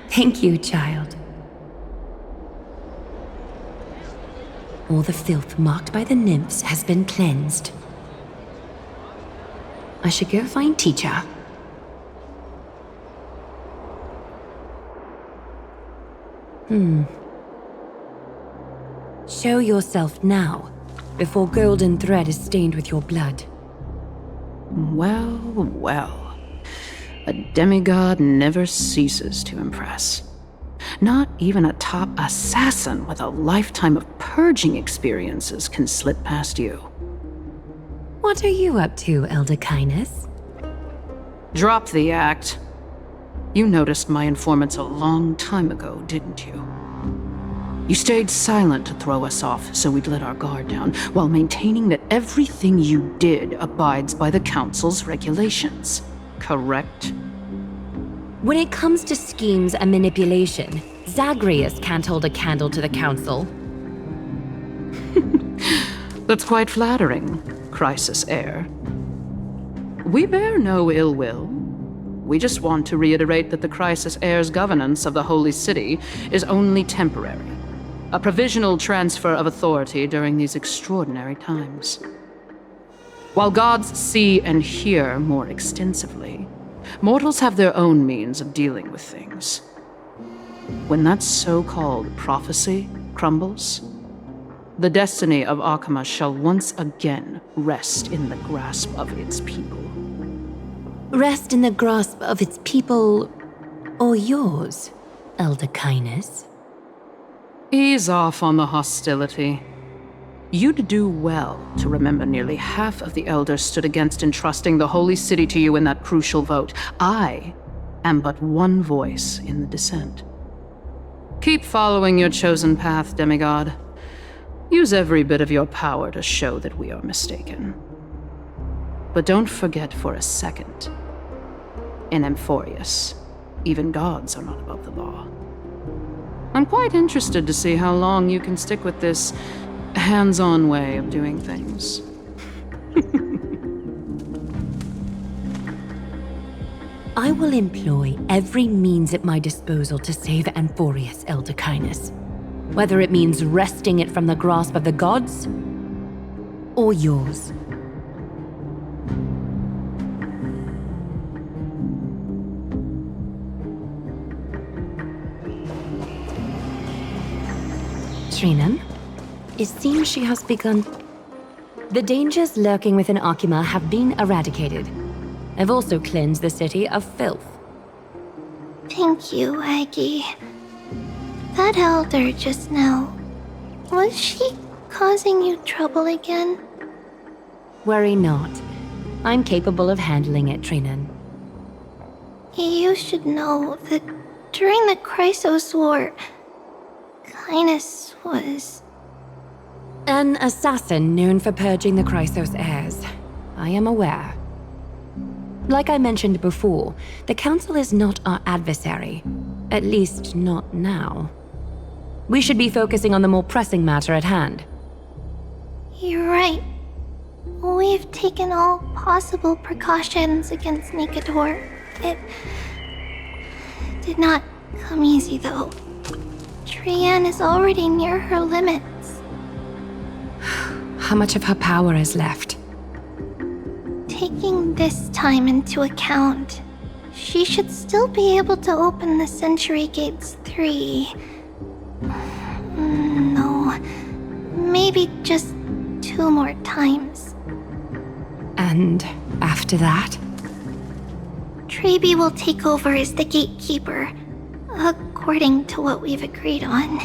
Thank you, child. All the filth marked by the nymphs has been cleansed. I should go find teacher. Show yourself now, before golden thread is stained with your blood. Well, well. A demigod never ceases to impress. Not even a top assassin with a lifetime of purging experiences can slip past you. What are you up to, Elder Kindness? Drop the act. You noticed my informants a long time ago, didn't you? You stayed silent to throw us off so we'd let our guard down, while maintaining that everything you did abides by the Council's regulations. Correct? When it comes to schemes and manipulation, Zagreus can't hold a candle to the Council. That's quite flattering, Crisis Heir. We bear no ill will. We just want to reiterate that the Crisis Heir's governance of the Holy City is only temporary. A provisional transfer of authority during these extraordinary times. While gods see and hear more extensively, mortals have their own means of dealing with things. When that so-called prophecy crumbles, the destiny of Akama shall once again rest in the grasp of its people. Rest in the grasp of its people, or yours, Elder Kindness? Ease off on the hostility. You'd do well to remember nearly half of the elders stood against entrusting the Holy City to you in that crucial vote. I am but one voice in the dissent. Keep following your chosen path, demigod. Use every bit of your power to show that we are mistaken. But don't forget for a second, in Amphorius, even gods are not above the law. I'm quite interested to see how long you can stick with this hands-on way of doing things. I will employ every means at my disposal to save Amphorius, Elder Kindness. Whether it means wresting it from the grasp of the gods, or yours. Trinan, it seems she has begun. The dangers lurking within Akima have been eradicated. I've also cleansed the city of filth. Thank you, Aggie. That elder just now, was she causing you trouble again? Worry not. I'm capable of handling it, Trinan. You should know that during the Chrysos War, Kindness was... An assassin known for purging the Chrysos heirs. I am aware. Like I mentioned before, the Council is not our adversary. At least, not now. We should be focusing on the more pressing matter at hand. You're right. We've taken all possible precautions against Nikador. It did not come easy, though. Trian is already near her limits. How much of her power is left? Taking this time into account, she should still be able to open the Century Gates 3. No, maybe just 2 more times. And after that? Traby will take over as the gatekeeper, according to what we've agreed on.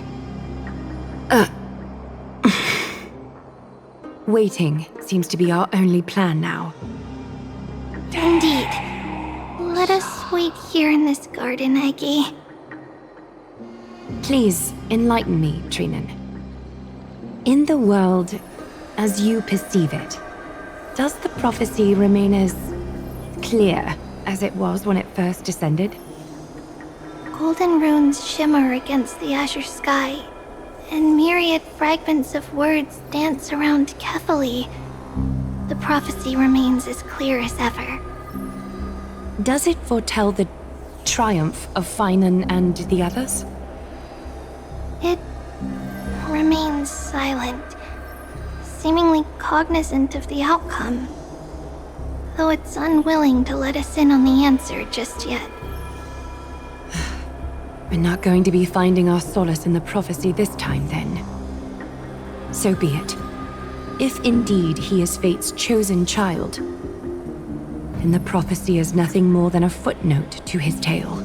Waiting seems to be our only plan now. Indeed. Let us wait here in this garden, Aggie. Please, enlighten me, Trinan. In the world, as you perceive it, does the prophecy remain as clear as it was when it first descended? Golden runes shimmer against the azure sky, and myriad fragments of words dance around Kefali. The prophecy remains as clear as ever. Does it foretell the triumph of Finan and the others? It remains silent, seemingly cognizant of the outcome, though it's unwilling to let us in on the answer just yet. We're not going to be finding our solace in the prophecy this time, then. So be it. If indeed he is Fate's chosen child, then the prophecy is nothing more than a footnote to his tale.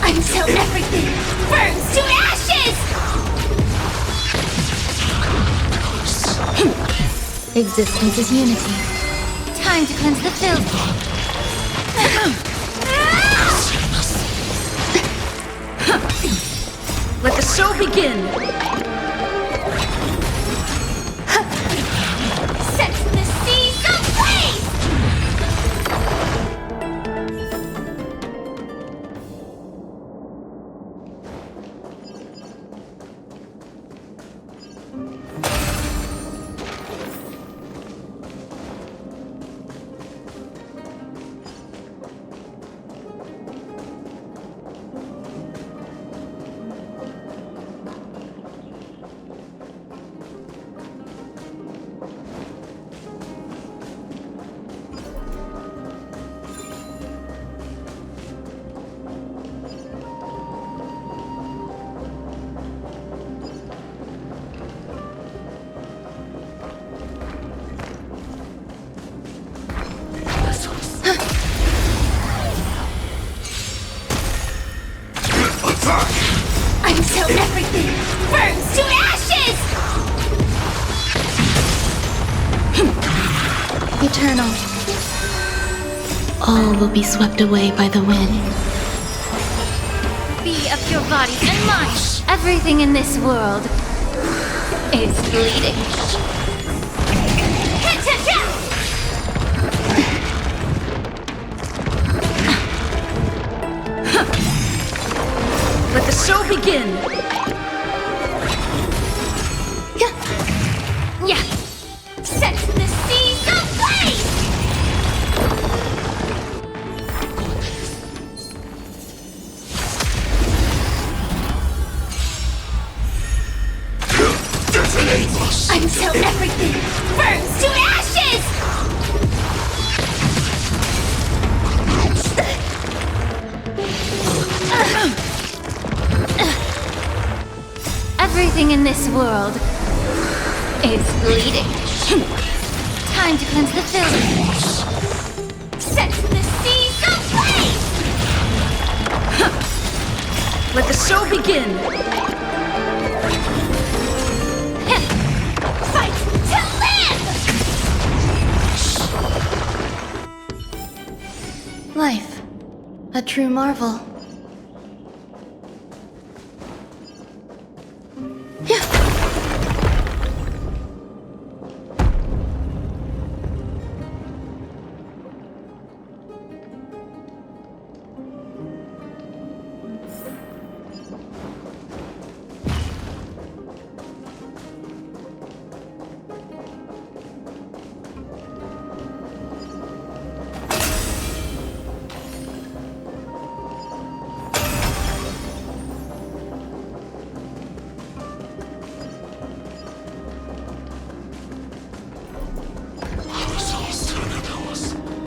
Until everything burns to ashes! Existence is unity. Time to cleanse the filth. Let the show begin! Set the seas ablaze! Until everything burns to ashes! Eternal. All will be swept away by the wind. Be of your body and mind. Everything in this world is bleeding. Let the show begin! Yeah. Set the seas ablaze! Until everything burns to ashes! Everything in this world is bleeding. Time to cleanse the filth. Set the seas ablaze! Let the show begin! Fight to live! Life. A true marvel.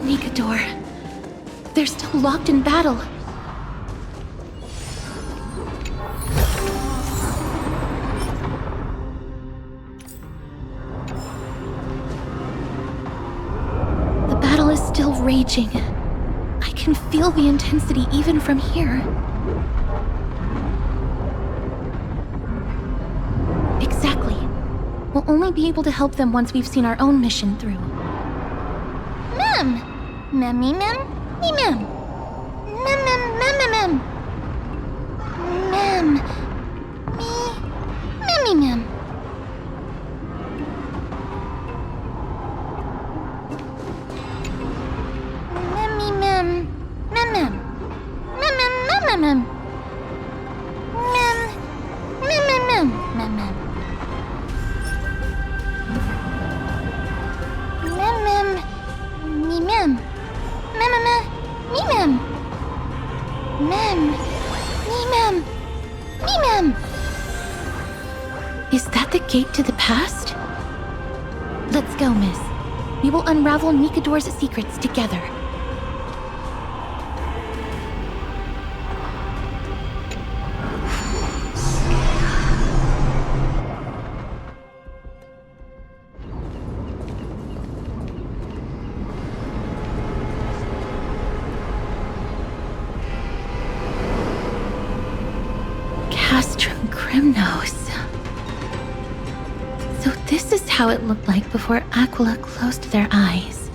Nikador. They're still locked in battle. The battle is still raging. I can feel the intensity even from here. Exactly. We'll only be able to help them once we've seen our own mission through. Mem! Mem. Mem. Mem. Mem. Mem. Mem. Is that the gate to the past? Let's go, miss. We will unravel Nikador's secrets together. Castrum Crimnos. So this is how it looked like before Aquila closed their eyes.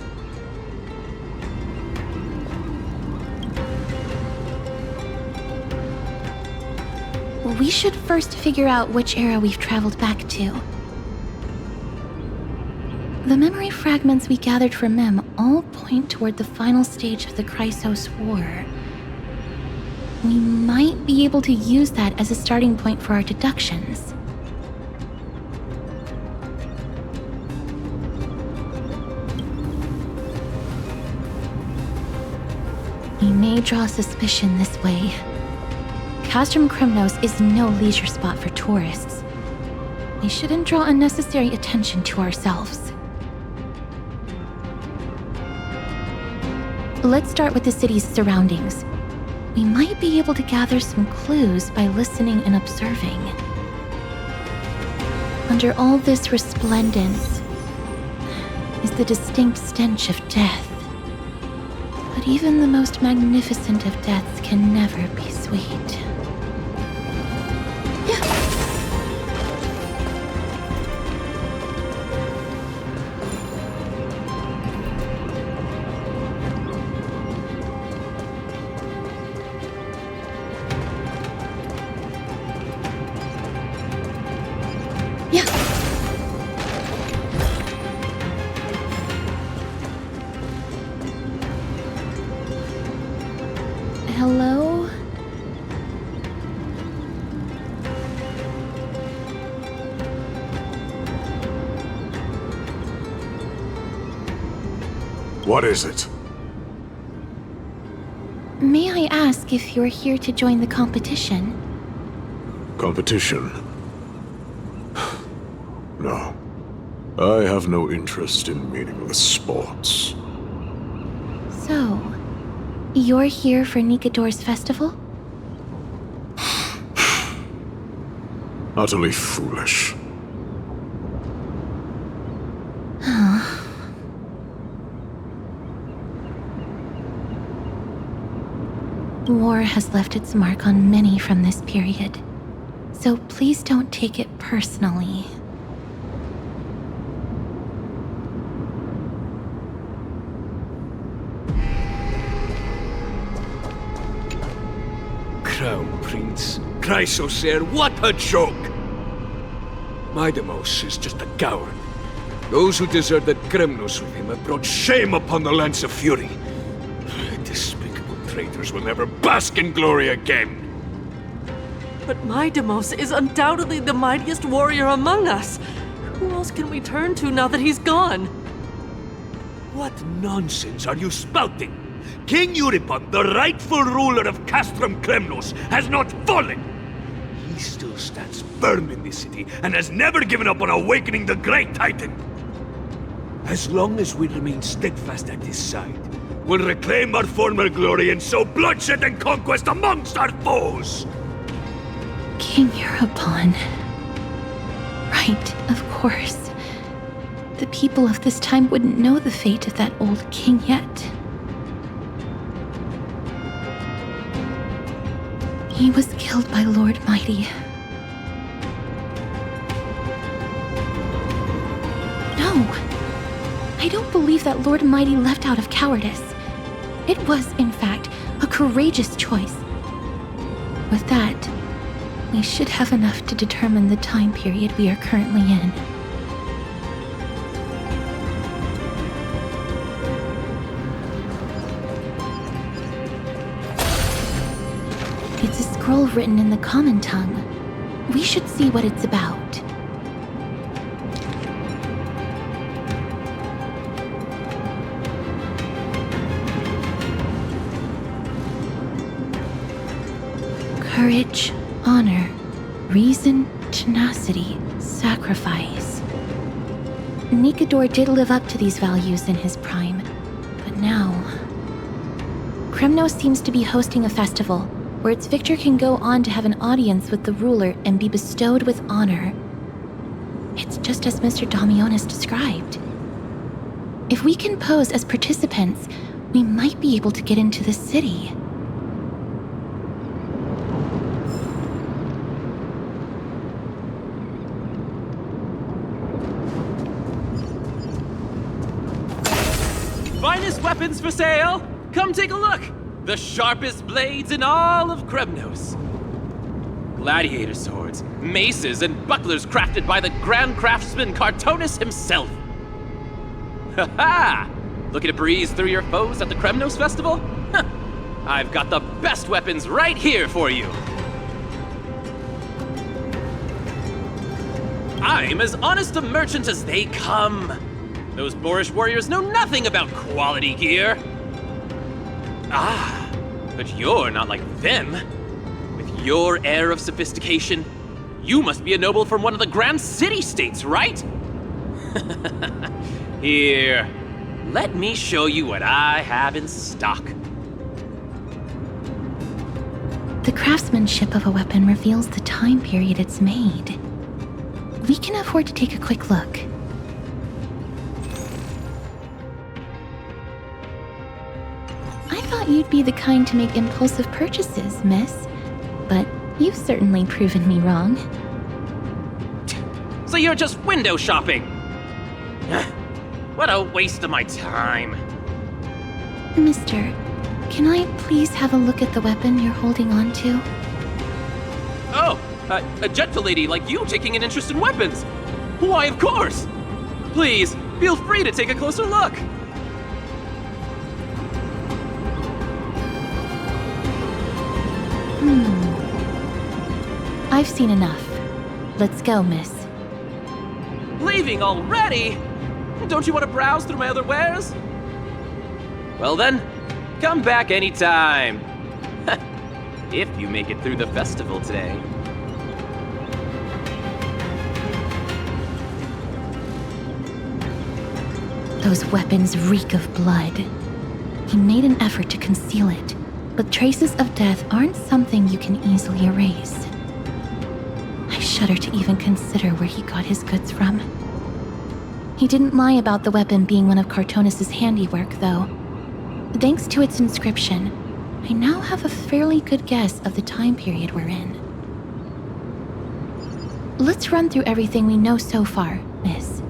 We should first figure out which era we've traveled back to. The memory fragments we gathered from Mem all point toward the final stage of the Chrysos War. We might be able to use that as a starting point for our deductions. We may draw suspicion this way. Castrum Crimnos is no leisure spot for tourists. We shouldn't draw unnecessary attention to ourselves. Let's start with the city's surroundings. We might be able to gather some clues by listening and observing. Under all this resplendence is the distinct stench of death. But even the most magnificent of deaths can never be sweet. Hello? What is it? May I ask if you're here to join the competition? Competition? No. I have no interest in meaningless sports. So, you're here for Nikador's festival? Utterly foolish. War has left its mark on many from this period, so please don't take it personally. Crown Prince. Chrysosaur, what a joke! Midamos is just a coward. Those who deserted Kremnos with him have brought shame upon the Lance of Fury. Despicable traitors will never bask in glory again. But Midamos is undoubtedly the mightiest warrior among us. Who else can we turn to now that he's gone? What nonsense are you spouting? King Euripon, the rightful ruler of Castrum Kremnos, has not fallen! He still stands firm in this city and has never given up on awakening the Great Titan! As long as we remain steadfast at his side, we'll reclaim our former glory and sow bloodshed and conquest amongst our foes! King Euripon. Right, of course. The people of this time wouldn't know the fate of that old king yet. He was killed by Lord Mighty. No! I don't believe that Lord Mighty left out of cowardice. It was, in fact, a courageous choice. With that, we should have enough to determine the time period we are currently in. It's a scroll written in the common tongue. We should see what it's about. Courage, honor, reason, tenacity, sacrifice. Nikador did live up to these values in his prime, but now... Kremnos seems to be hosting a festival where its victor can go on to have an audience with the ruler and be bestowed with honor. It's just as Mr. Damionis described. If we can pose as participants, we might be able to get into the city. Finest weapons for sale! Come take a look! The sharpest blades in all of Kremnos. Gladiator swords, maces, and bucklers crafted by the Grand Craftsman Cartonis himself. Ha-ha! Looking to breeze through your foes at the Kremnos Festival? Huh. I've got the best weapons right here for you. I'm as honest a merchant as they come. Those boorish warriors know nothing about quality gear. Ah, but you're not like them. With your air of sophistication, you must be a noble from one of the Grand City-States, right? Here, let me show you what I have in stock. The craftsmanship of a weapon reveals the time period it's made. We can afford to take a quick look. I thought you'd be the kind to make impulsive purchases, miss. But you've certainly proven me wrong. So you're just window shopping? What a waste of my time. Mister, can I please have a look at the weapon you're holding on to? Oh, a gentle lady like you taking an interest in weapons. Why, of course. Please, feel free to take a closer look. I've seen enough. Let's go, miss. Leaving already? Don't you want to browse through my other wares? Well then, come back anytime. If you make it through the festival today. Those weapons reek of blood. He made an effort to conceal it, but traces of death aren't something you can easily erase. I shudder to even consider where he got his goods from. He didn't lie about the weapon being one of Cartonis' handiwork, though. Thanks to its inscription, I now have a fairly good guess of the time period we're in. Let's run through everything we know so far, Miss.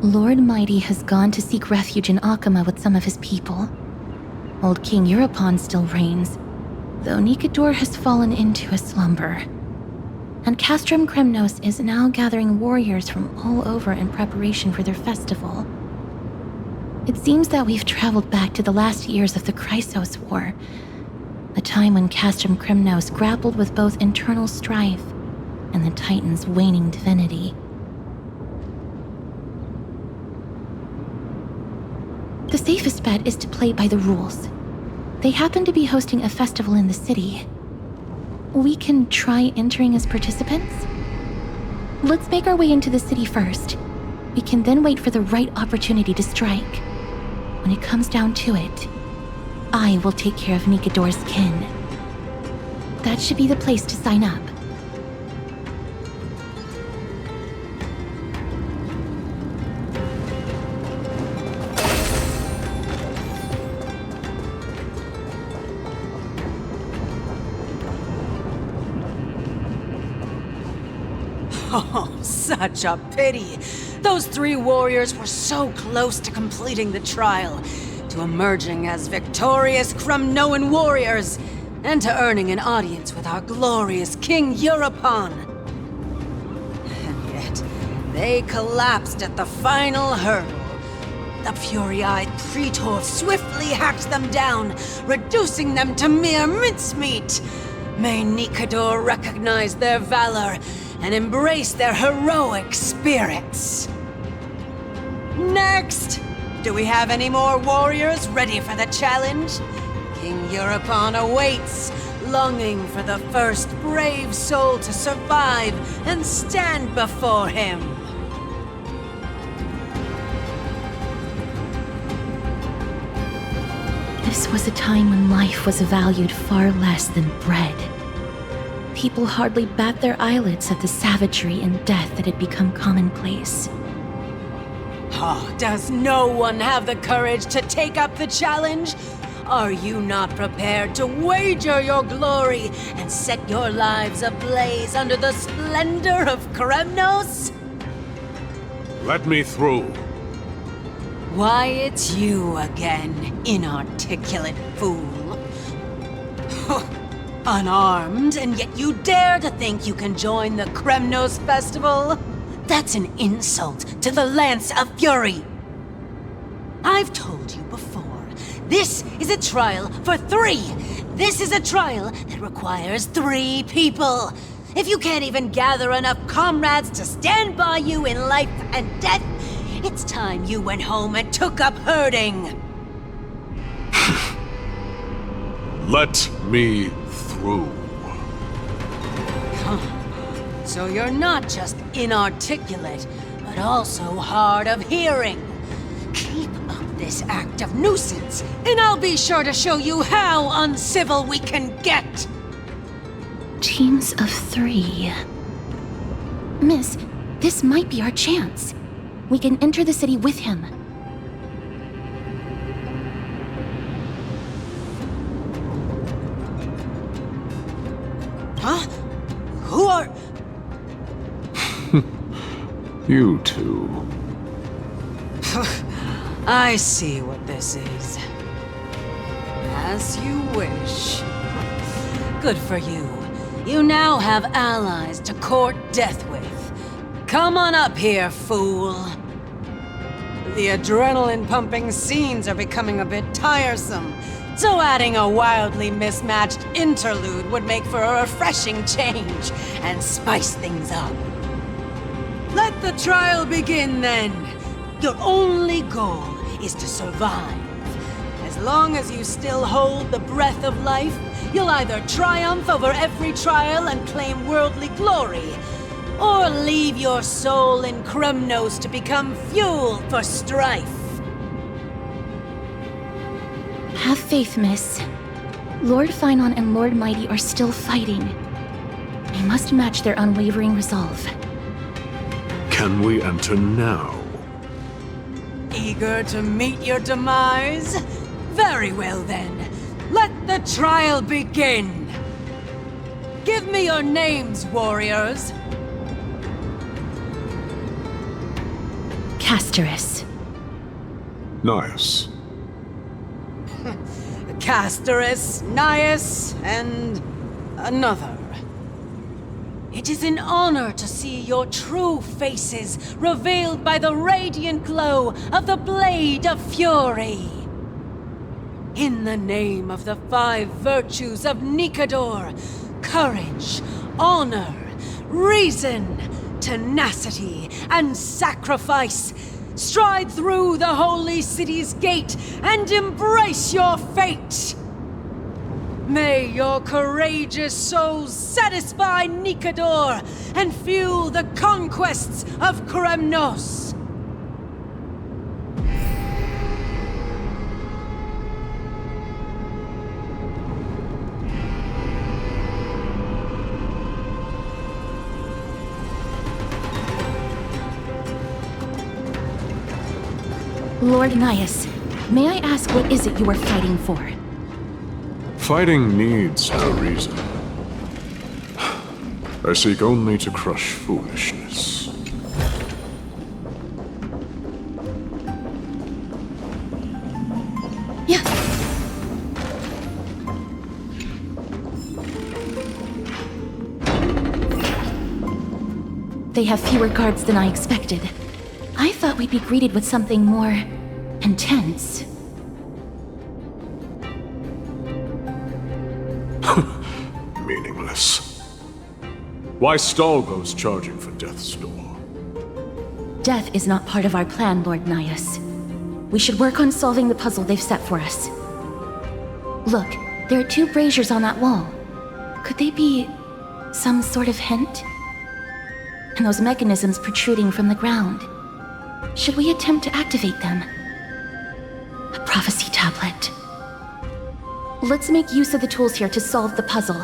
Lord Mighty has gone to seek refuge in Akama with some of his people. Old King Europon still reigns, though Nikador has fallen into a slumber. And Castrum Kremnos is now gathering warriors from all over in preparation for their festival. It seems that we've traveled back to the last years of the Chrysos War, a time when Castrum Kremnos grappled with both internal strife and the Titan's waning divinity. The safest bet is to play by the rules. They happen to be hosting a festival in the city. We can try entering as participants? Let's make our way into the city first. We can then wait for the right opportunity to strike. When it comes down to it, I will take care of Nikador's kin. That should be the place to sign up. Oh, such a pity. Those 3 warriors were so close to completing the trial, to emerging as victorious Kremnoan warriors, and to earning an audience with our glorious King Europon. And yet, they collapsed at the final hurdle. The fury-eyed Praetor swiftly hacked them down, reducing them to mere mincemeat. May Nikador recognize their valor and embrace their heroic spirits. Next! Do we have any more warriors ready for the challenge? King Europon awaits, longing for the first brave soul to survive and stand before him. This was a time when life was valued far less than bread. People hardly bat their eyelids at the savagery and death that had become commonplace. Oh, does no one have the courage to take up the challenge? Are you not prepared to wager your glory and set your lives ablaze under the splendor of Kremnos? Let me through. Why, it's you again, inarticulate fool. Unarmed, and yet you dare to think you can join the Kremnos festival? That's an insult to the Lance of Fury. I've told you before, this is a trial for 3. This is a trial that requires 3 people. If you can't even gather enough comrades to stand by you in life and death, it's time you went home and took up herding. Let me through. So you're not just inarticulate, but also hard of hearing. Keep up this act of nuisance, and I'll be sure to show you how uncivil we can get. Teams of 3. Miss, this might be our chance. We can enter the city with him. Huh? Who are... You two. I see what this is. As you wish. Good for you. You now have allies to court death with. Come on up here, fool. The adrenaline-pumping scenes are becoming a bit tiresome, so adding a wildly mismatched interlude would make for a refreshing change and spice things up. Let the trial begin, then. Your only goal is to survive. As long as you still hold the breath of life, you'll either triumph over every trial and claim worldly glory, or leave your soul in Kremnos to become fuel for strife. Have faith, miss. Lord Finon and Lord Mighty are still fighting. We must match their unwavering resolve. Can we enter now? Eager to meet your demise? Very well then. Let the trial begin. Give me your names, warriors. Castorus. Nice. Castorus, Nias, and another. It is an honor to see your true faces revealed by the radiant glow of the Blade of Fury. In the name of the 5 virtues of Nikador, courage, honor, reason, tenacity, and sacrifice, stride through the holy city's gate and embrace your fate! May your courageous souls satisfy Nikador and fuel the conquests of Kremnos! Lord Nias, may I ask what is it you are fighting for? Fighting needs no reason. I seek only to crush foolishness. Yeah. They have fewer guards than I expected. I thought we'd be greeted with something more intense. Meaningless. Why stall those charging for Death's Door? Death is not part of our plan, Lord Nias. We should work on solving the puzzle they've set for us. Look, there are 2 braziers on that wall. Could they be some sort of hint? And those mechanisms protruding from the ground. Should we attempt to activate them? A prophecy tablet. Let's make use of the tools here to solve the puzzle.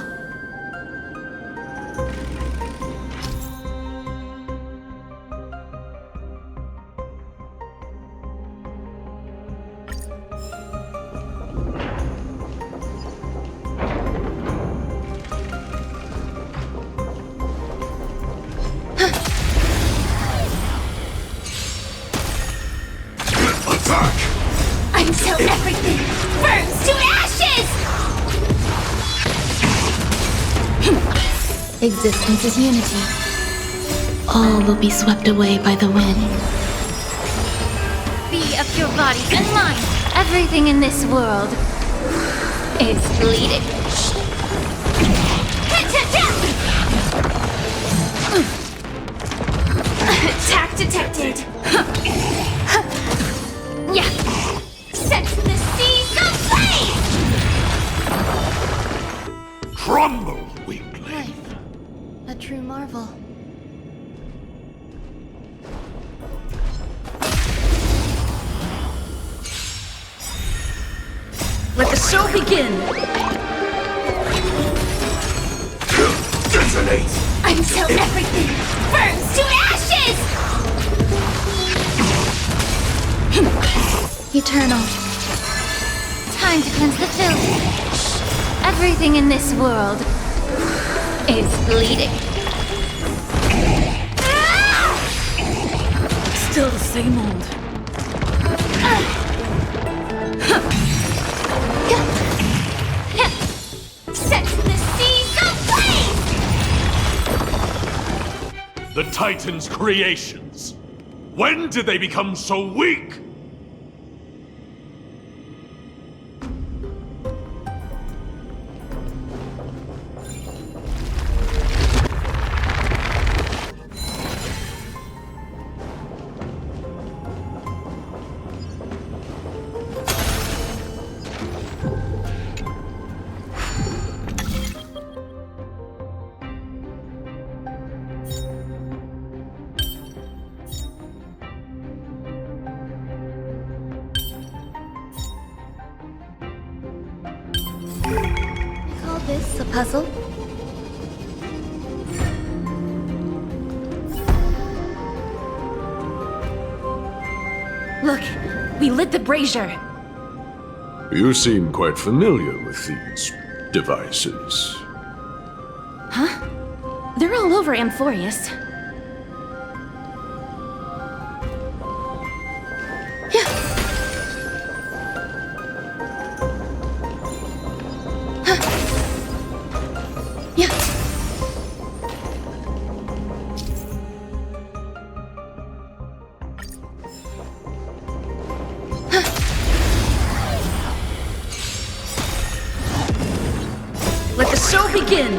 Until everything burns to ashes! Existence is unity. All will be swept away by the wind. Be of your body and mind. Everything in this world is bleeding. Attack detected. Yeah. Set the seas aflame! Crumble, weakling. A true marvel. Let the show begin! Detonate! Until everything burns to ashes! Eternal. Time to cleanse the filth. Everything in this world is bleeding. Still the same old. Set the seas aflame! The Titan's creations. When did they become so weak? this a puzzle? Look, we lit the brazier. You seem quite familiar with these devices. Huh? They're all over Amphorius. Let the show begin!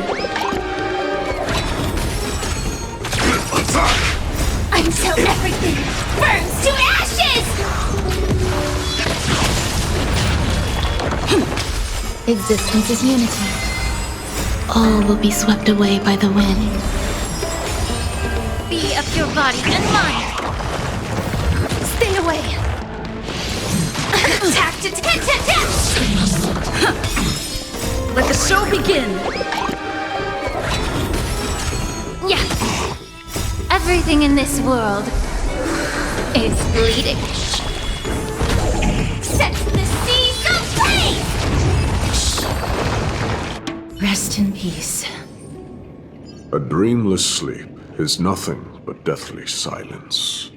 Until everything burns to ashes! Existence is unity. All will be swept away by the wind. Be of your body and mind! Stay away! Let the show begin! Yeah. Everything in this world is bleeding. Set the seas ablaze! Rest in peace. A dreamless sleep is nothing but deathly silence.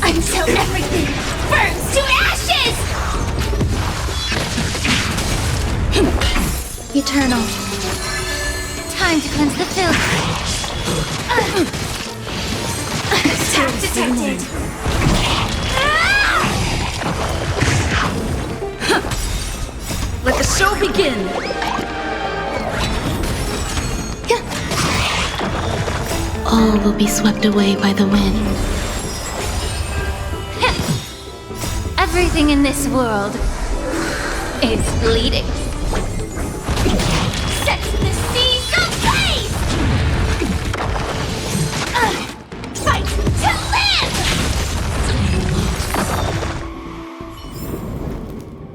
Until everything burns to ashes! Eternal. Time to cleanse the filth. Attack detected! Let the show begin! All will be swept away by the wind. Everything in this world is bleeding. Set the seas ablaze! Fight to live!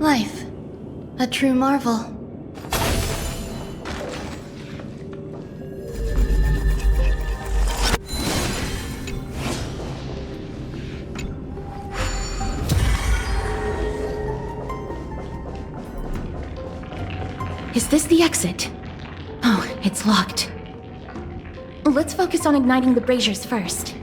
Life. A true marvel. Is this the exit? Oh, it's locked. Let's focus on igniting the braziers first.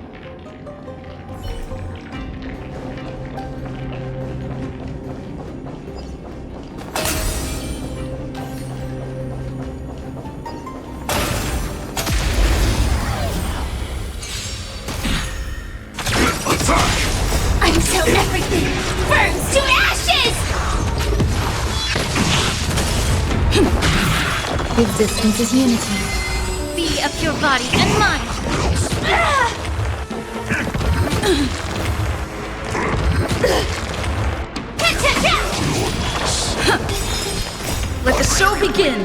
Until everything burns to ashes! Existence is unity. Be of your body and mind! Let the show begin!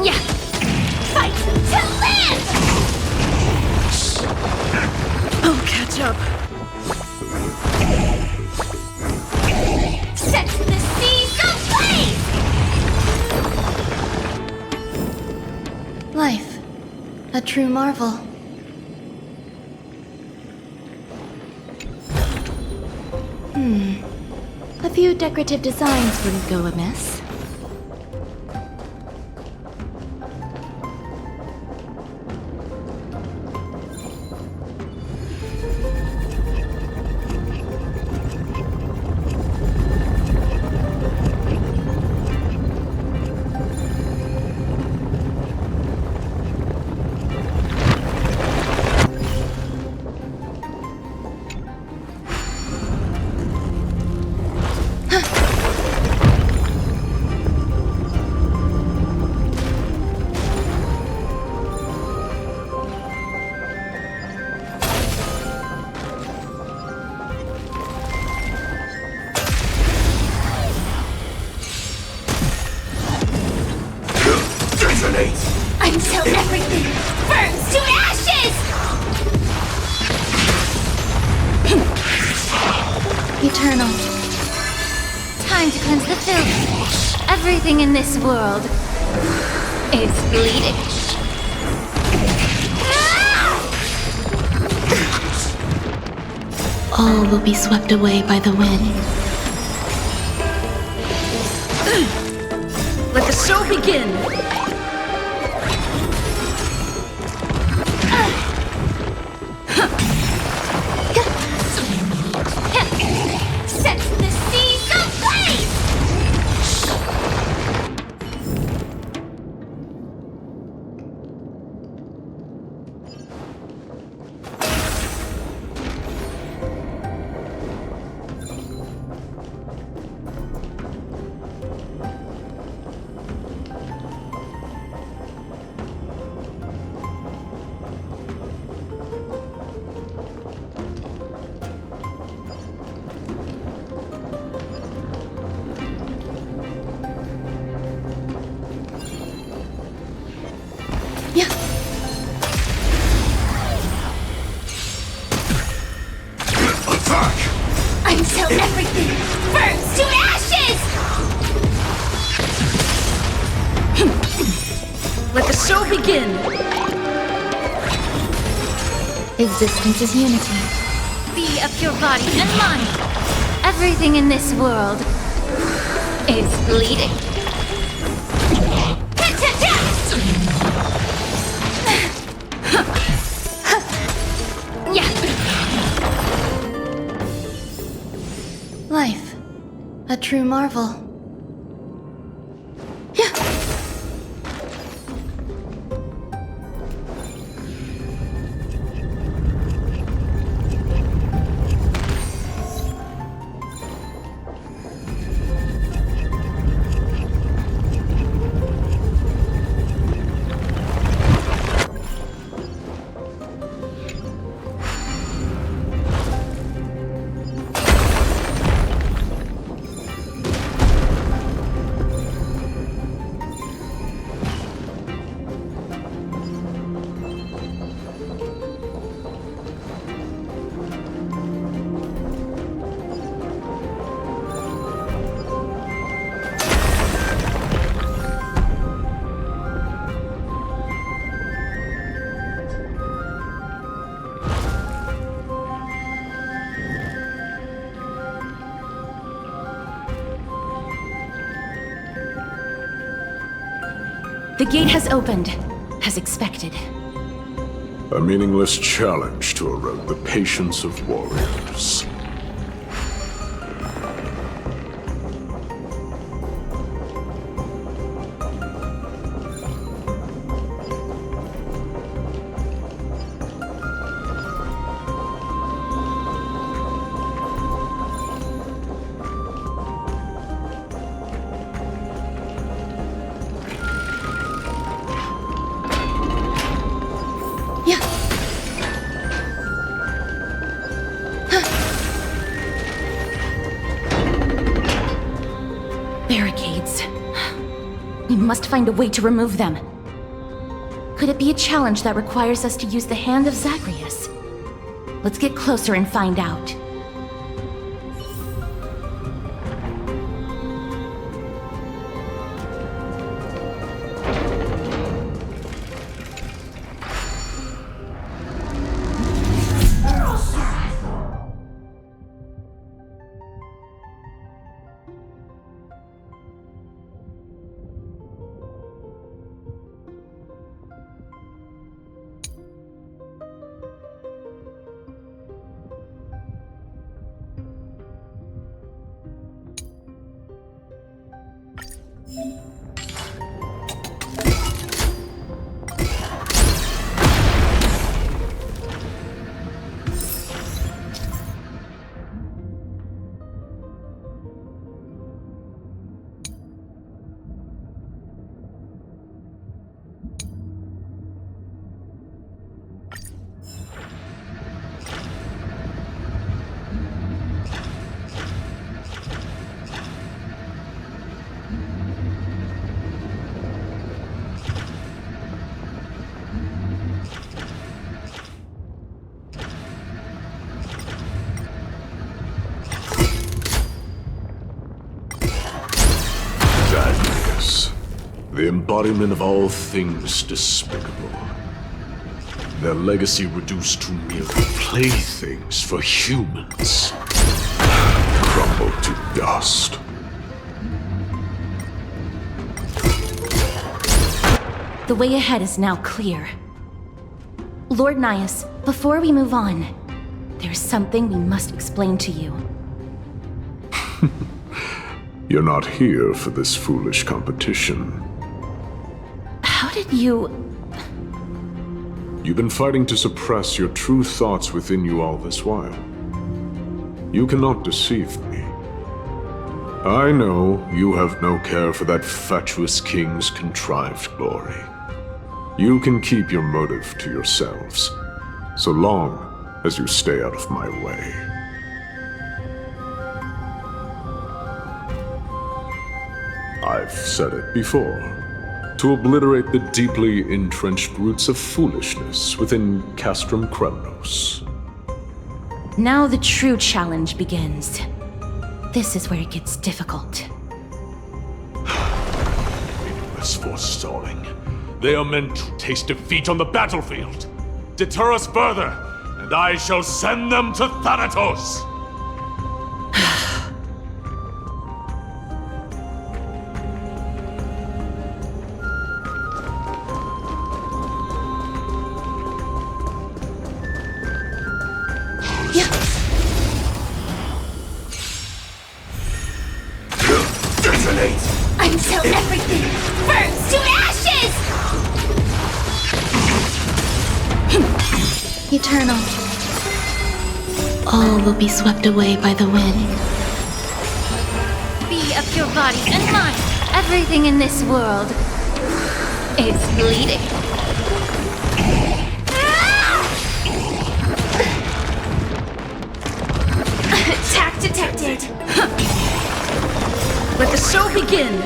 Yeah! Fight to live! I'll catch up. Set the seas ablaze! Life. A true marvel. A few decorative designs wouldn't go amiss. detonate! Until everything burns to ashes! Eternal. Time to cleanse the filth. Everything in this world is bleeding. All will be swept away by the wind. Let the show begin! Set the seas ablaze! Until everything burns to ashes! Let the show begin! Existence is unity. Be of your body and mind. Everything in this world is bleeding. Life. A true marvel. The gate has opened, as expected. A meaningless challenge to erode the patience of warriors. Barricades. We must find a way to remove them. Could it be a challenge that requires us to use the hand of Zagreus? Let's get closer and find out. The embodiment of all things despicable. Their legacy reduced to mere playthings for humans. Crumbled to dust. The way ahead is now clear. Lord Nias, before we move on, there's something we must explain to you. You're not here for this foolish competition. How did you... You've been fighting to suppress your true thoughts within you all this while. You cannot deceive me. I know you have no care for that fatuous king's contrived glory. You can keep your motive to yourselves, so long as you stay out of my way. I've said it before. To obliterate the deeply entrenched roots of foolishness within Castrum Kremnos. Now the true challenge begins. This is where it gets difficult. Meaningless forestalling. They are meant to taste defeat on the battlefield. Deter us further, and I shall send them to Thanatos! Until everything burns to ashes! Eternal. All will be swept away by the wind. Be of your body and mind. Everything in this world is bleeding. Attack detected. Let the show begin!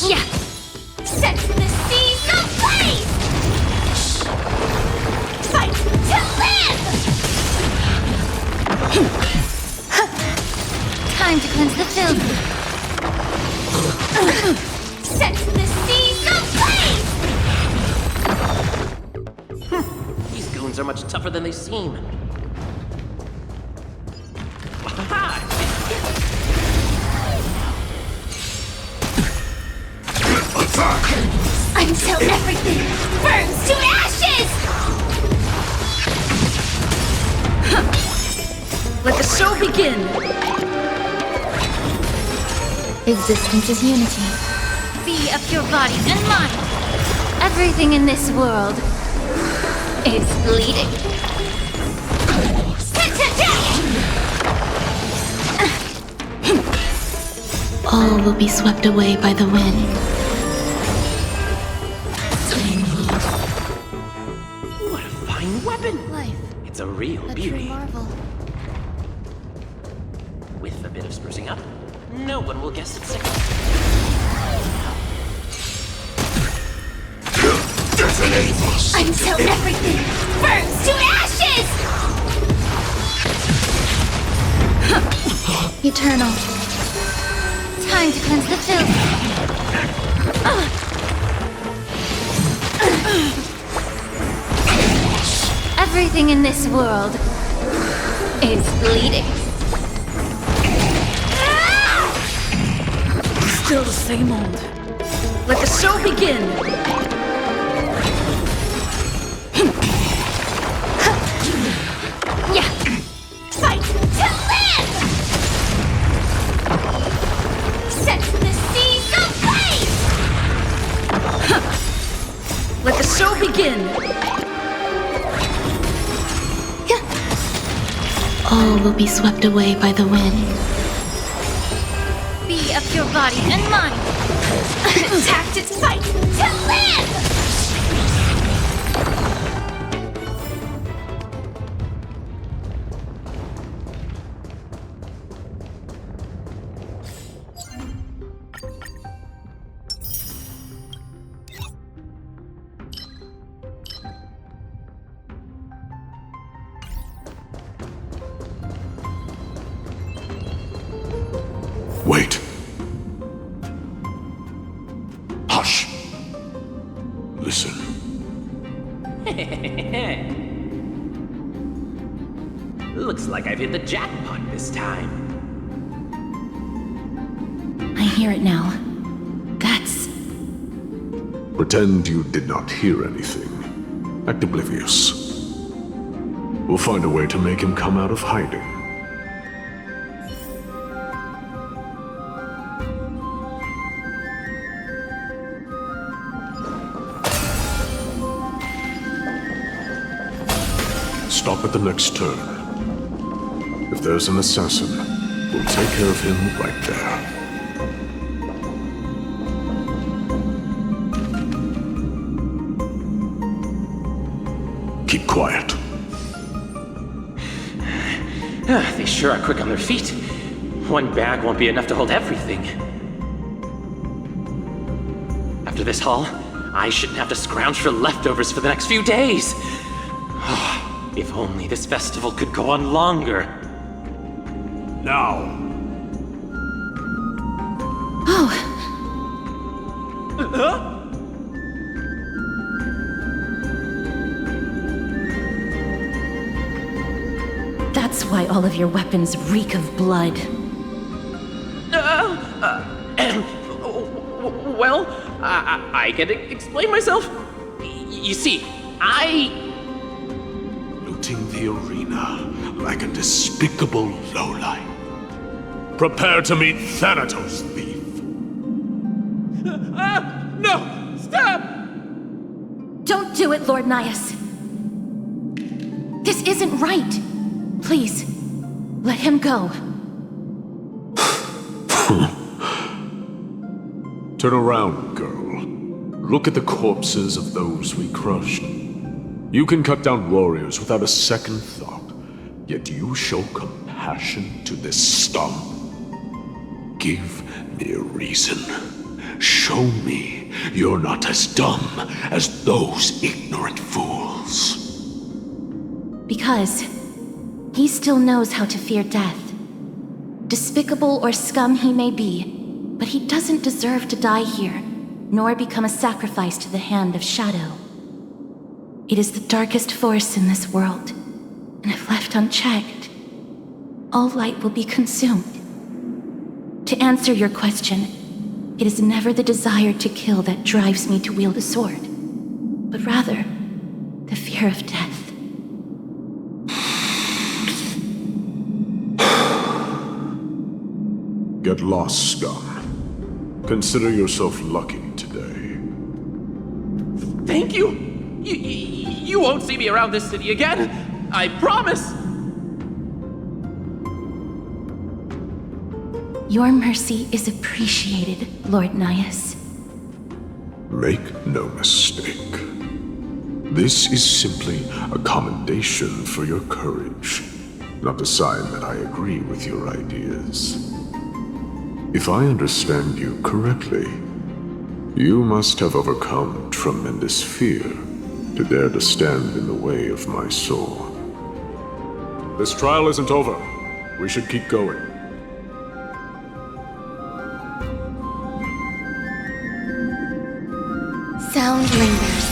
Yeah! Set the seas ablaze! Fight to live! Time to cleanse the filth. Set the seas ablaze! These goons are much tougher than they seem. Until everything burns to ashes! Let the show begin! Existence is unity. Be of your body and mind. Everything in this world is bleeding. Sit to death! All will be swept away by the wind. What a fine weapon! Life. It's a real A beauty. true marvel. With a bit of sprucing up, no one will guess it's second. Until everything burns to ashes! Eternal. Time to cleanse the filth. Everything in this world is bleeding. Still the same old. Let the show begin! Yeah! Fight to live! Set the seas ablaze! Let the show begin! All will be swept away by the wind. Be of your body and mind. Attack its fight to live! Wait. Looks like I've hit the jackpot this time. I hear it now. That's... Pretend you did not hear anything. Act oblivious. We'll find a way to make him come out of hiding. Stop at the next turn. If there's an assassin, we'll take care of him right there. Keep quiet. They sure are quick on their feet. One bag won't be enough to hold everything. After this haul, I shouldn't have to scrounge for leftovers for the next few days. If only this festival could go on longer. Now. Oh. That's why all of your weapons reek of blood. Well, I can explain myself. You see, Looting the arena like a despicable lowlife. Prepare to meet Thanatos, thief. No! Stop! Don't do it, Lord Nias. This isn't right. Please, let him go. Turn around, girl. Look at the corpses of those we crushed. You can cut down warriors without a second thought, yet you show compassion to this scum. Give me a reason. Show me you're not as dumb as those ignorant fools. Because he still knows how to fear death. Despicable or scum he may be, but he doesn't deserve to die here, nor become a sacrifice to the hand of Shadow. It is the darkest force in this world, and if left unchecked, all light will be consumed. To answer your question, it is never the desire to kill that drives me to wield a sword, but rather the fear of death. Get lost, scum. Consider yourself lucky today. Thank you! You won't see me around this city again! I promise! Your mercy is appreciated, Lord Nias. Make no mistake. This is simply a commendation for your courage, not a sign that I agree with your ideas. If I understand you correctly, you must have overcome tremendous fear to dare to stand in the way of my sword. This trial isn't over. We should keep going. Sound lingers.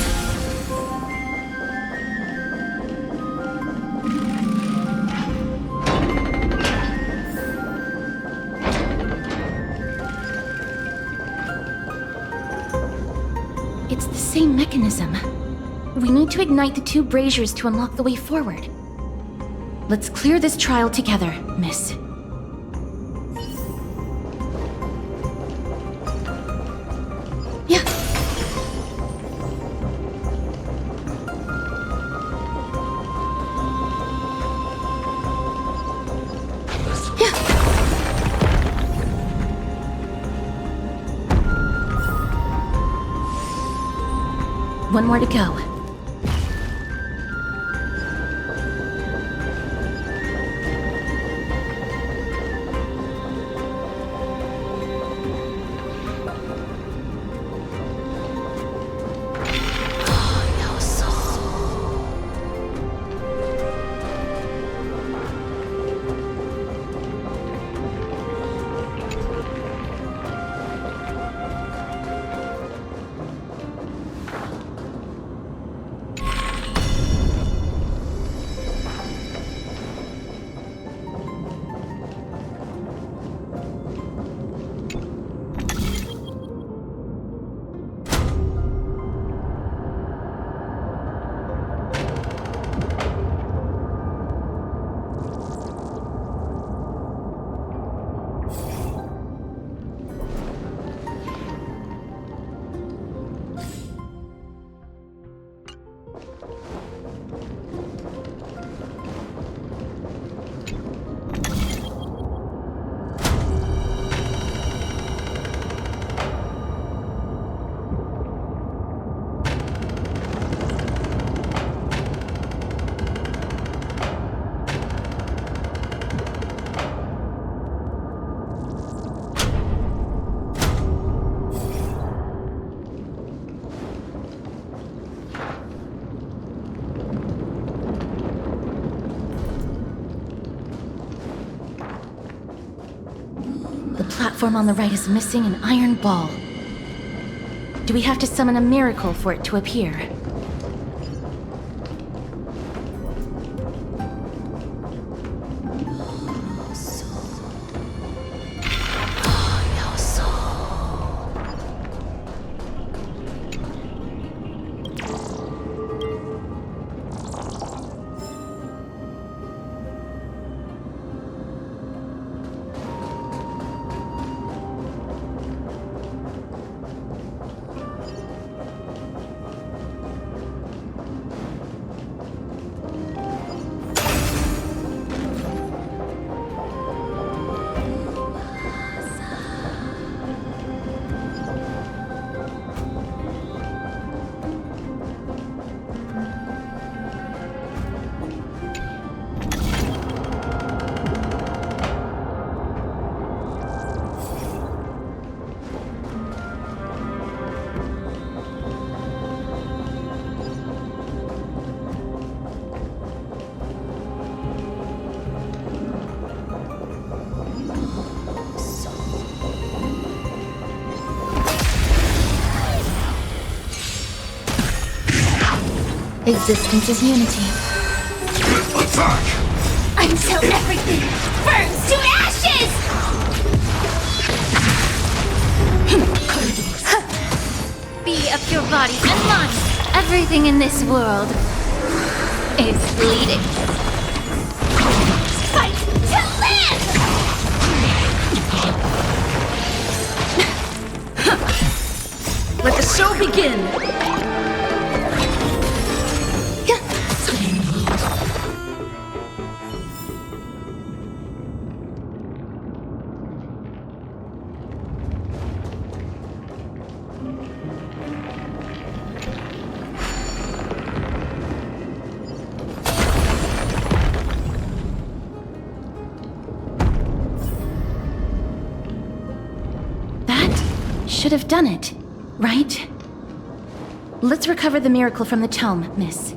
It's the same mechanism. We need to ignite the two braziers to unlock the way forward. Let's clear this trial together, miss. Yeah. One more to go. platform on the right is missing an iron ball. Do we have to summon a miracle for it to appear? Existence is unity. Attack! Until everything burns to ashes! Be of your body and mind. Everything in this world is bleeding. Fight to live! Let the show begin! Should have done it, right? Let's recover the miracle from the tome, miss.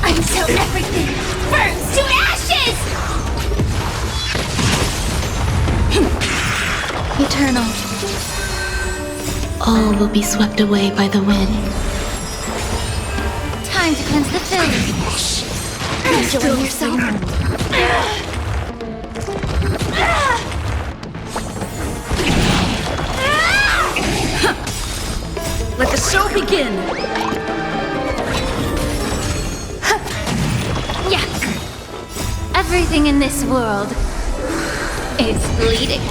Until everything burns to ashes! Eternal. All will be swept away by the wind. Time to cleanse the filth. Enjoy yourself. Let the show begin! Everything in this world is bleeding.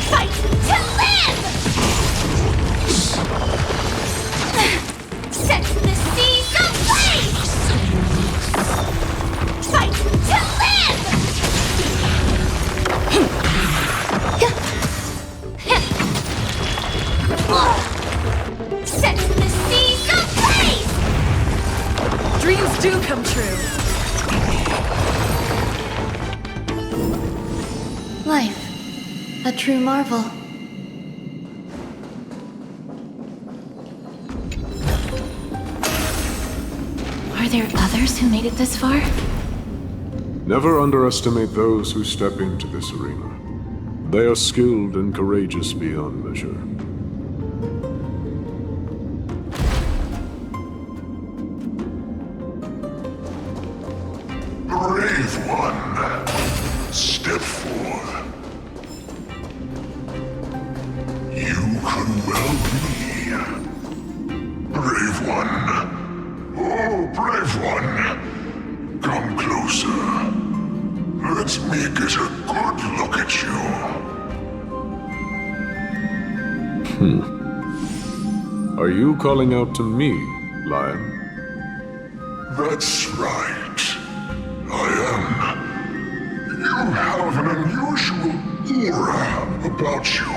Fight to live! Set the seas ablaze! Fight to live! Set the seas ablaze! Dreams do come true. Life. A true marvel. Are there others who made it this far? Never underestimate those who step into this arena. They are skilled and courageous beyond measure. Brave one, step forth. You could well be. Brave one. Oh, brave one. Come closer. Let me get a good look at you. Are you calling out to me, Lion? That's right. I am. You have an unusual Aura about you.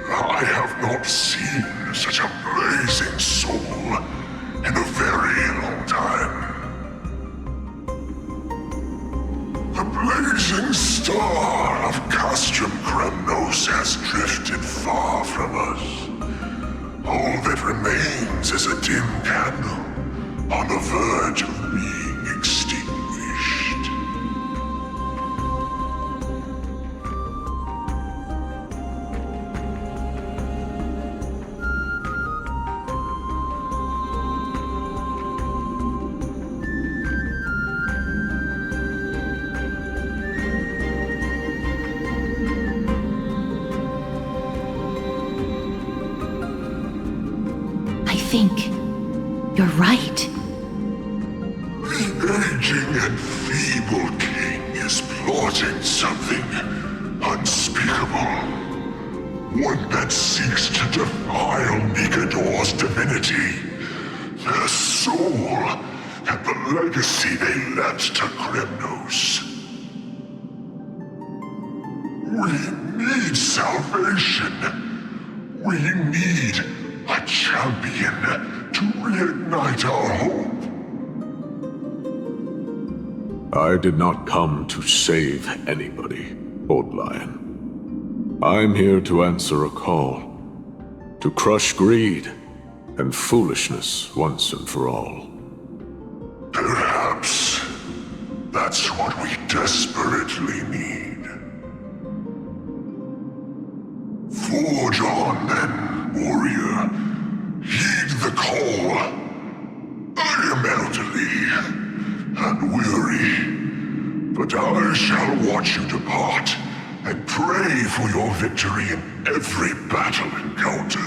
I have not seen such a blazing soul in a very long time. The blazing star of Castrum Kremnos has drifted far from us. All that remains is a dim candle on the verge of being extinguished. I think you're right. The aging and feeble king is plotting something unspeakable. One that seeks to defile Nikador's divinity, their soul, and the legacy they left to Kremnos. We need salvation. We need a champion to reignite our hope. I did not come to save anybody, Old Lion. I'm here to answer a call, to crush greed and foolishness once and for all. Perhaps that's what we desperately need. Forge on then, warrior. Heed the call. I am elderly and weary, but I shall watch you depart and pray for your victory in every battle encounter.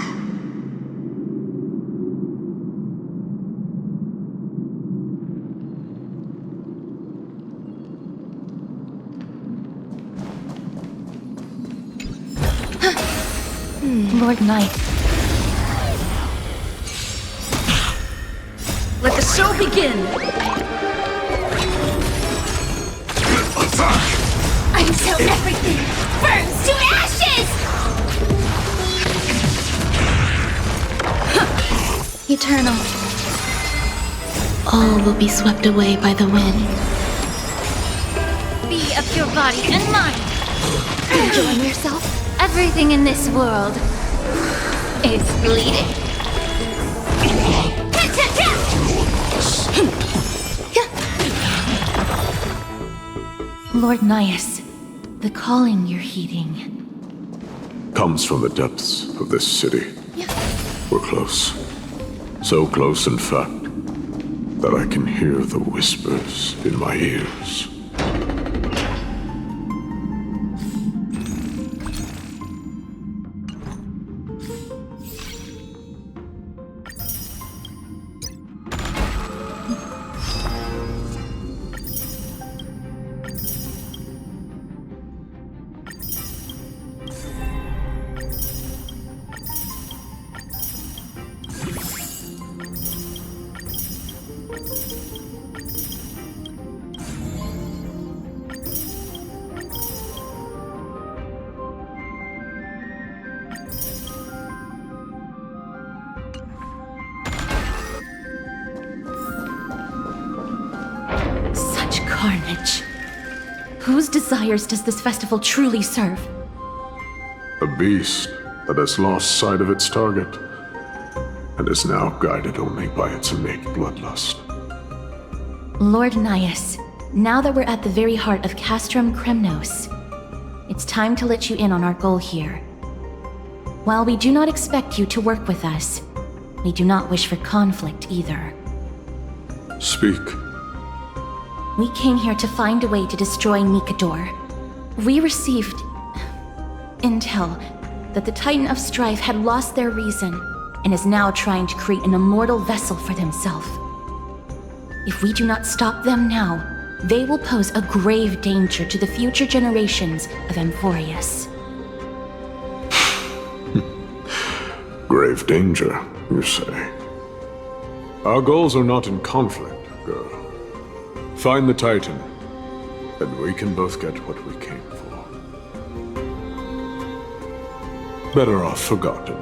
Lord Knight. Let the show begin! Until everything burns to ashes! Eternal. All will be swept away by the wind. Be of your body and mind. Enjoying yourself? Everything in this world is bleeding. Lord Nias, the calling you're heeding comes from the depths of this city. We're close. So close, in fact, that I can hear the whispers in my ears. carnage. Whose desires does this festival truly serve? A beast that has lost sight of its target and is now guided only by its innate bloodlust. Lord Nias, now that we're at the very heart of Castrum Kremnos, it's time to let you in on our goal here. While we do not expect you to work with us, we do not wish for conflict either. Speak. We came here to find a way to destroy Nikador. We received intel that the Titan of Strife had lost their reason and is now trying to create an immortal vessel for themselves. If we do not stop them now, they will pose a grave danger to the future generations of Amphorius. Grave danger, you say? Our goals are not in conflict, girl. Find the Titan, and we can both get what we came for. Better off forgotten.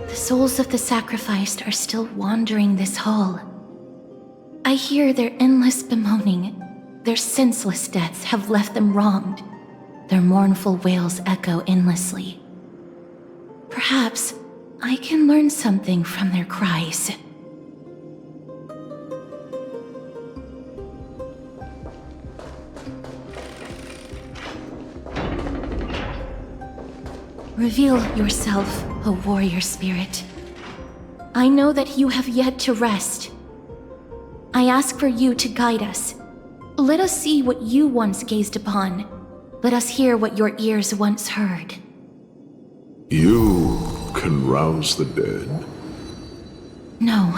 The souls of the sacrificed are still wandering this hall. I hear their endless bemoaning. Their senseless deaths have left them wronged. Their mournful wails echo endlessly. Perhaps I can learn something from their cries. Reveal yourself, O warrior spirit. I know that you have yet to rest. I ask for you to guide us. Let us see what you once gazed upon. Let us hear what your ears once heard. You can rouse the dead? No.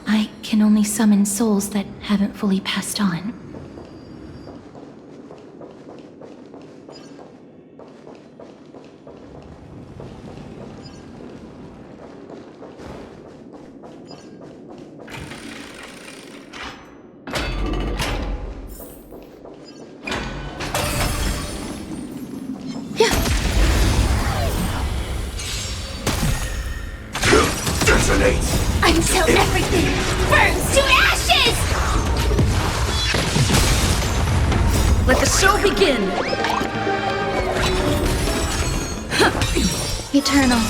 I can only summon souls that haven't fully passed on. Until everything burns to ashes! Let the show begin! Eternal.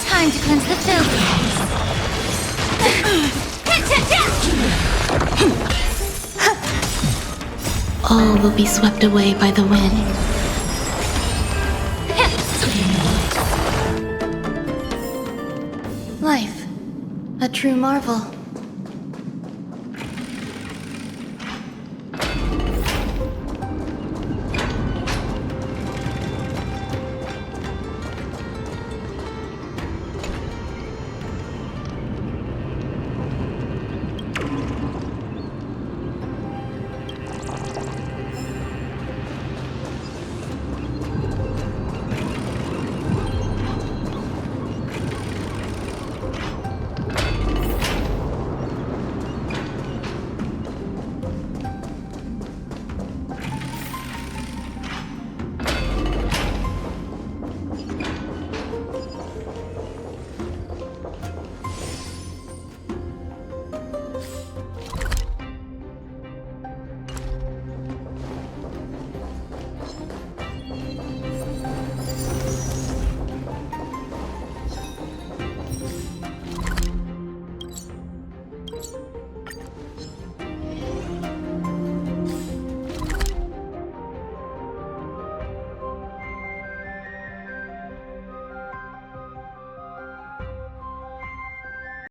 Time to cleanse the filth. All will be swept away by the wind. Life. A true marvel.